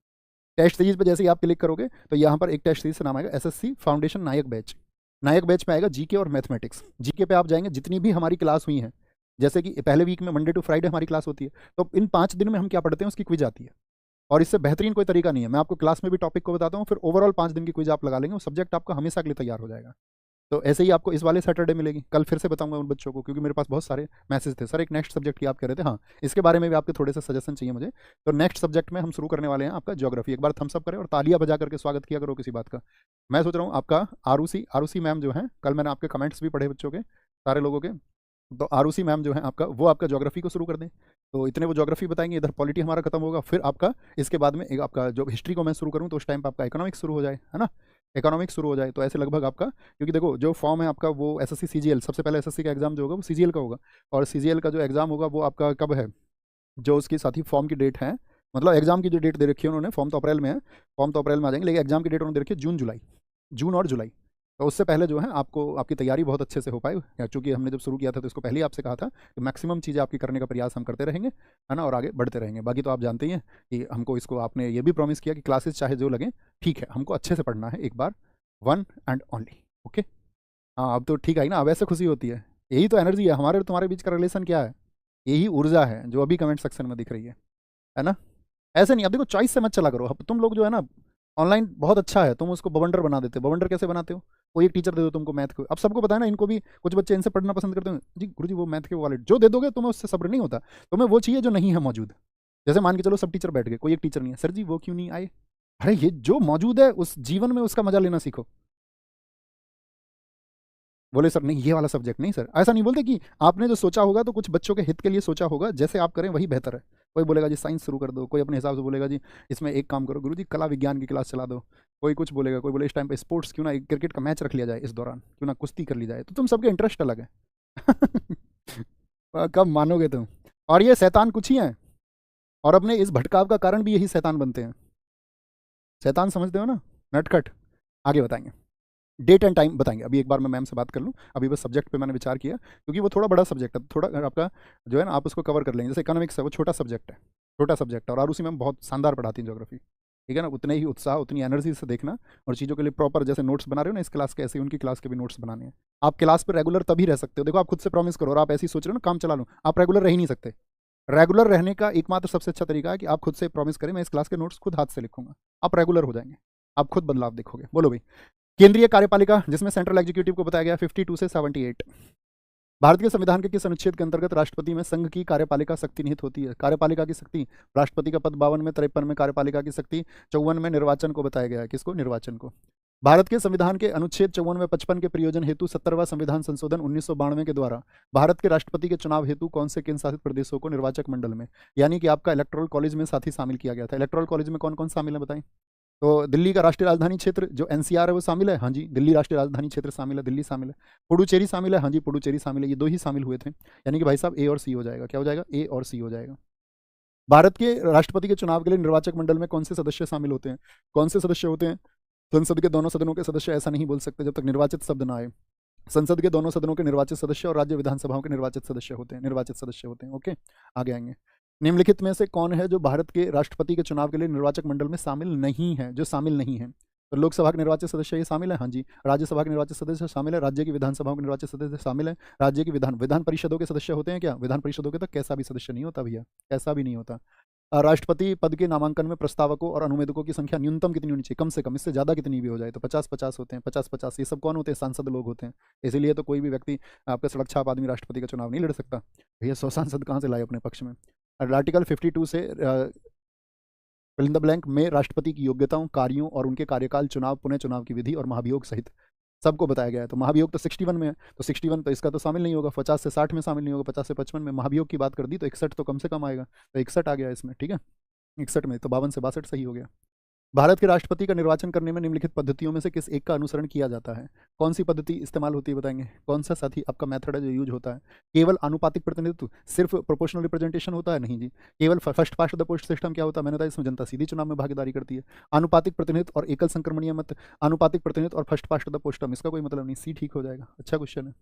A: टेस्ट सीरीज पे जैसे ही आप क्लिक करोगे तो यहाँ पर एक टेस्ट सीरीज से नाम आएगा SSC फाउंडेशन नायक बैच। नायक बैच में आएगा जीके और मैथमेटिक्स। जीके पे आप जाएंगे, जितनी भी हमारी क्लास हुई हैं, जैसे कि पहले वीक में मंडे टू फ्राइडे हमारी क्लास होती है, तो इन 5 दिन में हम क्या पढ़ते हैं उसकी क्विज आती है। और इससे बेहतरीन कोई तरीका नहीं है। मैं आपको क्लास में भी टॉपिक को बताता हूँ, फिर ओवरऑल 5 दिन की क्विज आप लगा लेंगे, वो सब्जेक्ट आपका हमेशा के लिए तैयार हो जाएगा। तो ऐसे ही आपको इस वाले सैटरडे मिलेगी। कल फिर से बताऊंगा उन बच्चों को, क्योंकि मेरे पास बहुत सारे मैसेज थे, सर एक नेक्स्ट सब्जेक्ट की आप कह रहे थे, हाँ इसके बारे में भी आपके थोड़े से सजेशन चाहिए मुझे। तो नेक्स्ट सब्जेक्ट में हम शुरू करने वाले हैं आपका ज्योग्राफी। एक बार थम्स अप करें और तालियां बजा करके स्वागत किया करो किसी बात का। मैं सोच रहा हूँ आपका आरुषि मैम जो है, कल मैंने आपके कमेंट्स भी पढ़े बच्चों के सारे लोगों के, तो आरुषि मैम जो है आपका, वो आपका ज्योग्राफी को शुरू कर दें। तो इतने वो ज्योग्राफी बताएंगे, इधर पॉलिटी हमारा खत्म होगा, फिर आपका इसके बाद में एक आपका जो हिस्ट्री को मैं शुरू करूँ तो उस टाइम पर आपका इकोनॉमिक्स शुरू हो जाए, है ना, इकोनॉमिक्स शुरू हो जाए। तो ऐसे लगभग आपका, क्योंकि देखो जो फॉर्म है आपका वो एसएससी सीजीएल, सबसे पहले एसएससी का एग्जाम जो होगा वो सीजीएल का होगा, और सीजीएल का जो एग्जाम होगा वो आपका कब है, जो उसकी साथ ही फॉर्म की डेट है, मतलब एग्जाम की जो डेट दे रखी है उन्होंने, फॉर्म तो अप्रैल में है, फॉर्म तो अप्रैल में आ जाएंगे, लेकिन एग्जाम की डेट उन्होंने दे रखी है जून जुलाई, जून और जुलाई। तो उससे पहले जो है आपको आपकी तैयारी बहुत अच्छे से हो पाए, क्योंकि हमने जब शुरू किया था तो इसको पहले ही आपसे कहा था कि मैक्सिमम चीज़ें आपकी करने का प्रयास हम करते रहेंगे, है ना, और आगे बढ़ते रहेंगे। बाकी तो आप जानते ही हैं कि हमको इसको, आपने ये भी प्रॉमिस किया कि क्लासेस चाहे जो लगे ठीक है, हमको अच्छे से पढ़ना है एक बार, वन एंड ओनली, ओके। हाँ अब तो ठीक आई ना, अब ऐसे खुशी होती है, यही तो एनर्जी है हमारे और तुम्हारे बीच का रिलेशन, क्या है, यही ऊर्जा है जो अभी कमेंट सेक्शन में दिख रही है ना। ऐसे नहीं, अब देखो चॉइस से मत चला करो। अब तुम लोग जो है ना, ऑनलाइन बहुत अच्छा है, तुम उसको बवंडर बना देते हो। बवंडर कैसे बनाते हो, कोई एक टीचर दे दो तुमको मैथ को, अब सबको पता है ना, इनको भी कुछ बच्चे इनसे पढ़ना पसंद करते हैं, जी गुरुजी वो मैथ के वाले जो दे दोगे तुम्हें उससे सब्र नहीं होता, तुम्हें वो चाहिए जो नहीं है मौजूद। जैसे मान के चलो सब टीचर बैठ गए, कोई एक टीचर नहीं है, सर जी वो क्यों नहीं आए, अरे ये जो मौजूद है उस जीवन में उसका मजा लेना सीखो। बोले सर नहीं ये वाला सब्जेक्ट नहीं सर, ऐसा नहीं बोलते कि आपने जो सोचा होगा तो कुछ बच्चों के हित के लिए सोचा होगा, जैसे आप करें वही बेहतर है। कोई बोलेगा जी साइंस शुरू कर दो, कोई अपने हिसाब से बोलेगा जी इसमें एक काम करो गुरुजी कला विज्ञान की क्लास चला दो, कोई कुछ बोलेगा, कोई बोले इस टाइम पे स्पोर्ट्स क्यों ना एक क्रिकेट का मैच रख लिया जाए, इस दौरान क्यों ना कुश्ती कर ली जाए, तो तुम सबके इंटरेस्ट अलग है। कब मानोगे तुम, और ये शैतान कुछ ही है, और अपने इस भटकाव का कारण भी यही शैतान बनते हैं। शैतान समझते हो ना, नटखट। आगे बताएंगे, डेट एंड टाइम बताएंगे। अभी एक बार मैं मैम से बात कर लूँ, अभी बस सब्जेक्ट पे मैंने विचार किया, क्योंकि वो थोड़ा बड़ा सब्जेक्ट है, थोड़ा आपका जो है ना आप उसको कवर कर लेंगे। जैसे इकोनॉमिक्स है वो छोटा सब्जेक्ट है, छोटा सब्जेक्ट है, और आरुषि मैम बहुत शानदार पढ़ाती हैं ज्योग्राफी, ठीक है ना, उतने ही उत्साह उतनी एनर्जी से देखना, और चीज़ों के लिए प्रॉपर जैसे नोट्स बना रहे हो ना इस क्लास के, ऐसे उनकी क्लास के भी नोट्स बनाने हैं। आप क्लास पर रेगुलर तभी रह सकते हो, देखो आप खुद से प्रॉमिस करो, और आप ऐसे ही सोच रहे हो ना काम चला लूँ, आप रेगुलर रह ही नहीं सकते। रेगुलर रहने का एकमात्र सबसे अच्छा तरीका है कि आप खुद से प्रॉमिस करें मैं इस क्लास के नोट्स खुद हाथ से लिखूंगा, आप रेगुलर हो जाएंगे, आप खुद बदलाव देखोगे। बोलो भाई। केंद्रीय कार्यपालिका, जिसमें सेंट्रल एग्जीक्यूटिव को बताया गया 52 से 78। भारत के संविधान के किस अनुच्छेद के अंतर्गत राष्ट्रपति में संघ की कार्यपालिका शक्ति निहित होती है। कार्यपालिका की शक्ति, राष्ट्रपति का पद 52 में, 53 में कार्यपालिका की शक्ति, 54 में निर्वाचन को बताया गया है, किसको, निर्वाचन को। भारत के संविधान के अनुच्छेद 54 में 55 के प्रयोजन हेतु 70वां संविधान संशोधन 1992 के द्वारा भारत के राष्ट्रपति के चुनाव हेतु कौन से केंद्र शासित प्रदेशों को निर्वाचक मंडल में, यानी कि आपका इलेक्टोरल कॉलेज में साथ ही शामिल किया गया था। इलेक्टोरल कॉलेज में कौन कौन शामिल है बताएं। तो दिल्ली का राष्ट्रीय राजधानी क्षेत्र जो एनसीआर है वो शामिल है, हाँ जी दिल्ली राष्ट्रीय राजधानी क्षेत्र शामिल है, दिल्ली शामिल है। पुडुचेरी शामिल है, हाँ जी पुडुचेरी शामिल है, ये दो ही शामिल हुए थे, यानी कि भाई साहब ए और सी हो जाएगा, क्या हो जाएगा, ए और सी हो जाएगा। भारत के राष्ट्रपति के चुनाव के लिए निर्वाचक मंडल में कौन से सदस्य शामिल होते हैं, कौन से सदस्य होते हैं, संसद के दोनों सदनों के सदस्य, ऐसा नहीं बोल सकते जब तक निर्वाचित शब्द ना आए। संसद के दोनों सदनों के निर्वाचित सदस्य और राज्य विधानसभाओं के निर्वाचित सदस्य होते हैं, निर्वाचित सदस्य होते हैं, ओके। आगे आएंगे, निम्नलिखित में से कौन है जो भारत के राष्ट्रपति के चुनाव के लिए निर्वाचक मंडल में शामिल नहीं है, जो शामिल नहीं है। तो लोकसभा के निर्वाचित सदस्य ये शामिल है, हाँ जी। राज्यसभा के निर्वाचित सदस्य शामिल है, राज्य की विधानसभाओं के निर्वाचित सदस्य शामिल है, राज्य की विधान परिषदों के सदस्य होते हैं क्या, विधान परिषदों के तक कैसा भी सदस्य नहीं होता भैया, कैसा भी नहीं होता। राष्ट्रपति पद के नामांकन में प्रस्तावकों और अनुमेदकों की संख्या न्यूनतम कितनी होनी चाहिए, कम से कम, इससे ज़्यादा कितनी भी हो जाए तो 50-50 होते हैं, 50-50, ये सब कौन होते हैं, सांसद लोग होते हैं। इसीलिए तो कोई भी व्यक्ति आपका सड़क छाप आदमी राष्ट्रपति का चुनाव नहीं लड़ सकता। भैया 100 सांसद कहाँ से लाए अपने पक्ष में। आर्टिकल 52 से फिल इन द ब्लैंक में राष्ट्रपति की योग्यताओं, कार्यों और उनके कार्यकाल, चुनाव, पुनः चुनाव की विधि और महाभियोग सहित सबको बताया गया है। तो महाभियोग तो 61 में है, तो 61 तो इसका तो शामिल नहीं होगा, 50 से 60 में शामिल नहीं होगा, 50 से 55 में। महाभियोग की बात कर दी तो 61 तो कम से कम आएगा, तो 61 आ गया इसमें, ठीक है, 61 में, तो 52 से 62 सही हो गया। भारत के राष्ट्रपति का निर्वाचन करने में निम्नलिखित पद्धतियों में से किस एक का अनुसरण किया जाता है। कौन सी पद्धति इस्तेमाल होती है बताएंगे, कौन सा साथी आपका मेथड है जो यूज होता है। केवल आनुपातिक प्रतिनिधित्व, सिर्फ प्रोपोर्शनल रिप्रेजेंटेशन होता है, नहीं जी। केवल first past the post system क्या होता है, मैंने बताया इसमें जनता सीधी चुनाव में भागीदारी करती है। अनुपातिक प्रतिनिधित्व और एकल संक्रमणीय मत, अनुपातिक प्रतिनिधित्व और फर्स्ट पास्ट द पोस्टम, इसका कोई मतलब नहीं, सी ठीक हो जाएगा, अच्छा क्वेश्चन है।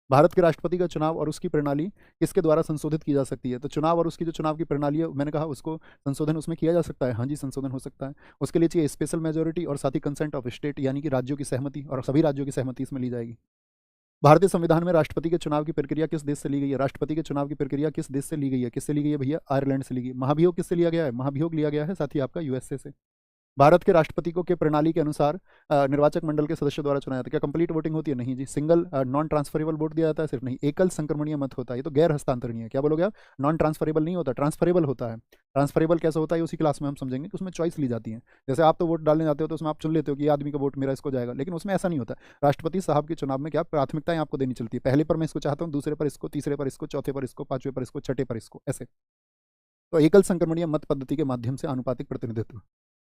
A: भारत के राष्ट्रपति का चुनाव और उसकी प्रणाली किसके द्वारा संशोधित की जा सकती है। तो चुनाव और उसकी जो चुनाव की प्रणाली है, मैंने कहा उसको संशोधन उसमें किया जा सकता है, हाँ जी संशोधन हो सकता है। उसके लिए चाहिए स्पेशल मेजोरिटी और साथ ही कंसेंट ऑफ स्टेट, यानी कि राज्यों की सहमति, और सभी राज्यों की सहमति इसमें ली जाएगी। भारतीय संविधान में राष्ट्रपति के चुनाव की प्रक्रिया किस देश से ली गई है? राष्ट्रपति के चुनाव की प्रक्रिया किस देश से ली गई है? किससे ली गई है भैया? आयरलैंड से ली गई। महाभियोग किससे लिया गया है? महाभियोग लिया गया है साथी आपका यूएसए से। भारत के राष्ट्रपति को के प्रणाली के अनुसार निर्वाचक मंडल के सदस्यों द्वारा चुना जाता है। क्या कंप्लीट वोटिंग होती है? नहीं जी। सिंगल नॉन ट्रांसफरेबल वोट दिया जाता है? सिर्फ नहीं। एकल संक्रमणीय मत होता है। ये तो गैर हस्तांतरणीय है। क्या बोलोगे आप? नॉन ट्रांसफरेबल नहीं होता, ट्रांसफरेबल होता है। ट्रांसफरेबल कैसे होता है उसी क्लास में हम समझेंगे कि उसमें चॉइस ली जाती है। जैसे आप तो वोट डालने जाते हो तो उसमें आप चुन लेते हो कि ये आदमी का वोट मेरा इसको जाएगा, लेकिन उसमें ऐसा नहीं होता। राष्ट्रपति साहब के चुनाव में क्या प्राथमिकताएं आपको देनी चलती है? पहले पर मैं इसको चाहता हूँ, दूसरे पर इसको, तीसरे पर इसको, चौथे पर इसको, पांचवें पर इसको, छठे पर इसको, ऐसे। तो एकल संक्रमणीय मत पद्धति के माध्यम से आनुपातिक प्रतिनिधित्व।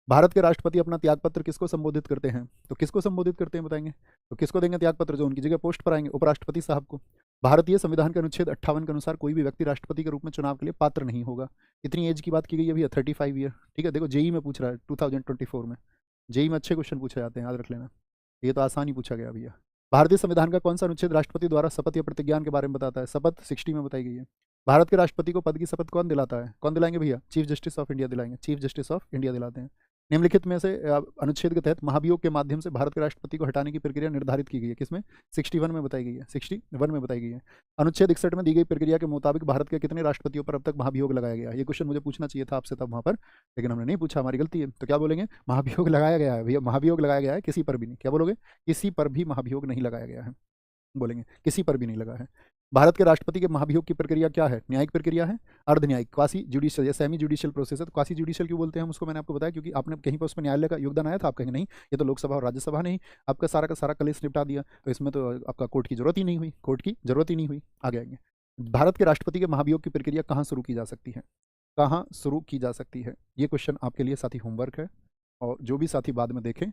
A: भारत के राष्ट्रपति अपना त्यागपत्र किसको संबोधित करते हैं? तो किसको संबोधित करते हैं बताएंगे? तो किसको देंगे त्यागपत्र? जो उनकी जगह पोस्ट पर आएंगे, उपराष्ट्रपति साहब को। भारतीय संविधान के अनुच्छेद 58 के अनुसार कोई भी व्यक्ति राष्ट्रपति के रूप में चुनाव के लिए पात्र नहीं होगा। इतनी एज की बात की गई है भैया, 35 ईयर। ठीक है, देखो जेई में पूछ रहा है 2024 में। जेई में अच्छे क्वेश्चन पूछे जाते हैं, याद रख लेना। ये तो आसान ही पूछा गया भैया। भारतीय संविधान का कौन सा अनुच्छेद राष्ट्रपति द्वारा शपथ या प्रतिज्ञान के बारे में बताता है? शपथ 60 में बताई गई है। भारत के राष्ट्रपति को पद की शपथ कौन दिलाता है? कौन दिलाएंगे भैया? चीफ जस्टिस ऑफ इंडिया दिलाएंगे। चीफ जस्टिस ऑफ इंडिया दिलाते हैं। निम्नलिखित में से अनुच्छेद के तहत महाभियोग के माध्यम से भारत के राष्ट्रपति को हटाने की प्रक्रिया निर्धारित की गई है। किसमें? 61 में बताई गई है। 61 में बताई गई है। अनुच्छेद 61 में दी गई प्रक्रिया के मुताबिक भारत के कितने राष्ट्रपतियों पर अब तक महाभियोग लगाया गया है? ये क्वेश्चन मुझे पूछना चाहिए था आपसे तब वहां पर, लेकिन हमने नहीं पूछा, हमारी गलती है। तो क्या बोलेंगे? महाभियोग लगाया गया है भैया, महाभियोग लगाया गया है, किसी पर भी नहीं। क्या बोलोगे? किसी पर भी महाभियोग नहीं लगाया गया है। बोलेंगे किसी पर भी नहीं लगा है। भारत के राष्ट्रपति के महाभियोग की प्रक्रिया क्या है? न्यायिक प्रक्रिया है, अर्ध न्यायिक, क्वासी जुडिशियल या सेमी जुडिशियल प्रोसेस है। तो क्वासी जुडिशियल क्यों बोलते हैं हम उसको? मैंने आपको बताया क्योंकि आपने कहीं पर उसमें न्यायालय का योगदान आया था। आप कहेंगे नहीं, ये तो लोकसभा और राज्यसभा ने ही आपका सारा का सारा कलेश निपटा दिया, तो इसमें तो आपका कोर्ट की जरूरत ही नहीं हुई, कोर्ट की जरूरत ही नहीं हुई। आगे आएंगे। भारत के राष्ट्रपति के महाभियोग की प्रक्रिया कहाँ शुरू की जा सकती है? कहाँ शुरू की जा सकती है? ये क्वेश्चन आपके लिए साथी होमवर्क है, और जो भी साथी बाद में देखें।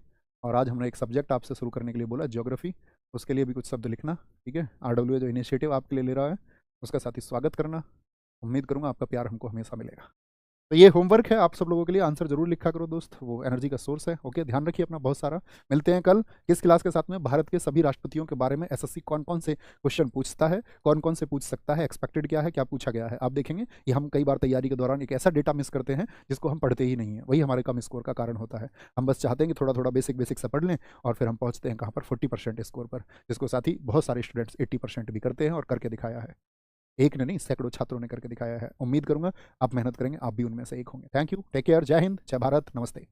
A: और आज हमने एक सब्जेक्ट आपसे शुरू करने के लिए बोला, ज्योग्राफी, उसके लिए भी कुछ शब्द लिखना। ठीक है, आरडब्ल्यू जो इनिशिएटिव आपके लिए ले रहा है उसका साथी स्वागत करना। उम्मीद करूंगा आपका प्यार हमको हमेशा मिलेगा। तो ये होमवर्क है आप सब लोगों के लिए, आंसर जरूर लिखा करो दोस्त, वो एनर्जी का सोर्स है। ओके, ध्यान रखिए अपना बहुत सारा। मिलते हैं कल किस क्लास के साथ में? भारत के सभी राष्ट्रपतियों के बारे में एसएससी कौन कौन से क्वेश्चन पूछता है, कौन कौन से पूछ सकता है, एक्सपेक्टेड क्या है, क्या पूछा गया है, आप देखेंगे। ये हम कई बार तैयारी के दौरान एक ऐसा डेटा मिस करते हैं जिसको हम पढ़ते ही नहीं है, वही हमारे कम स्कोर का कारण होता है। हम बस चाहते हैं कि थोड़ा थोड़ा बेसिक बेसिक सा पढ़ लें, और फिर हम पहुंचते हैं कहाँ पर? 40% स्कोर पर, जिसको साथ ही बहुत सारे स्टूडेंट्स 80% भी करते हैं और करके दिखाया है। एक ने नहीं, सैकड़ों छात्रों ने करके दिखाया है। उम्मीद करूंगा आप मेहनत करेंगे, आप भी उनमें से एक होंगे। थैंक यू, टेक केयर, जय हिंद, जय भारत, नमस्ते।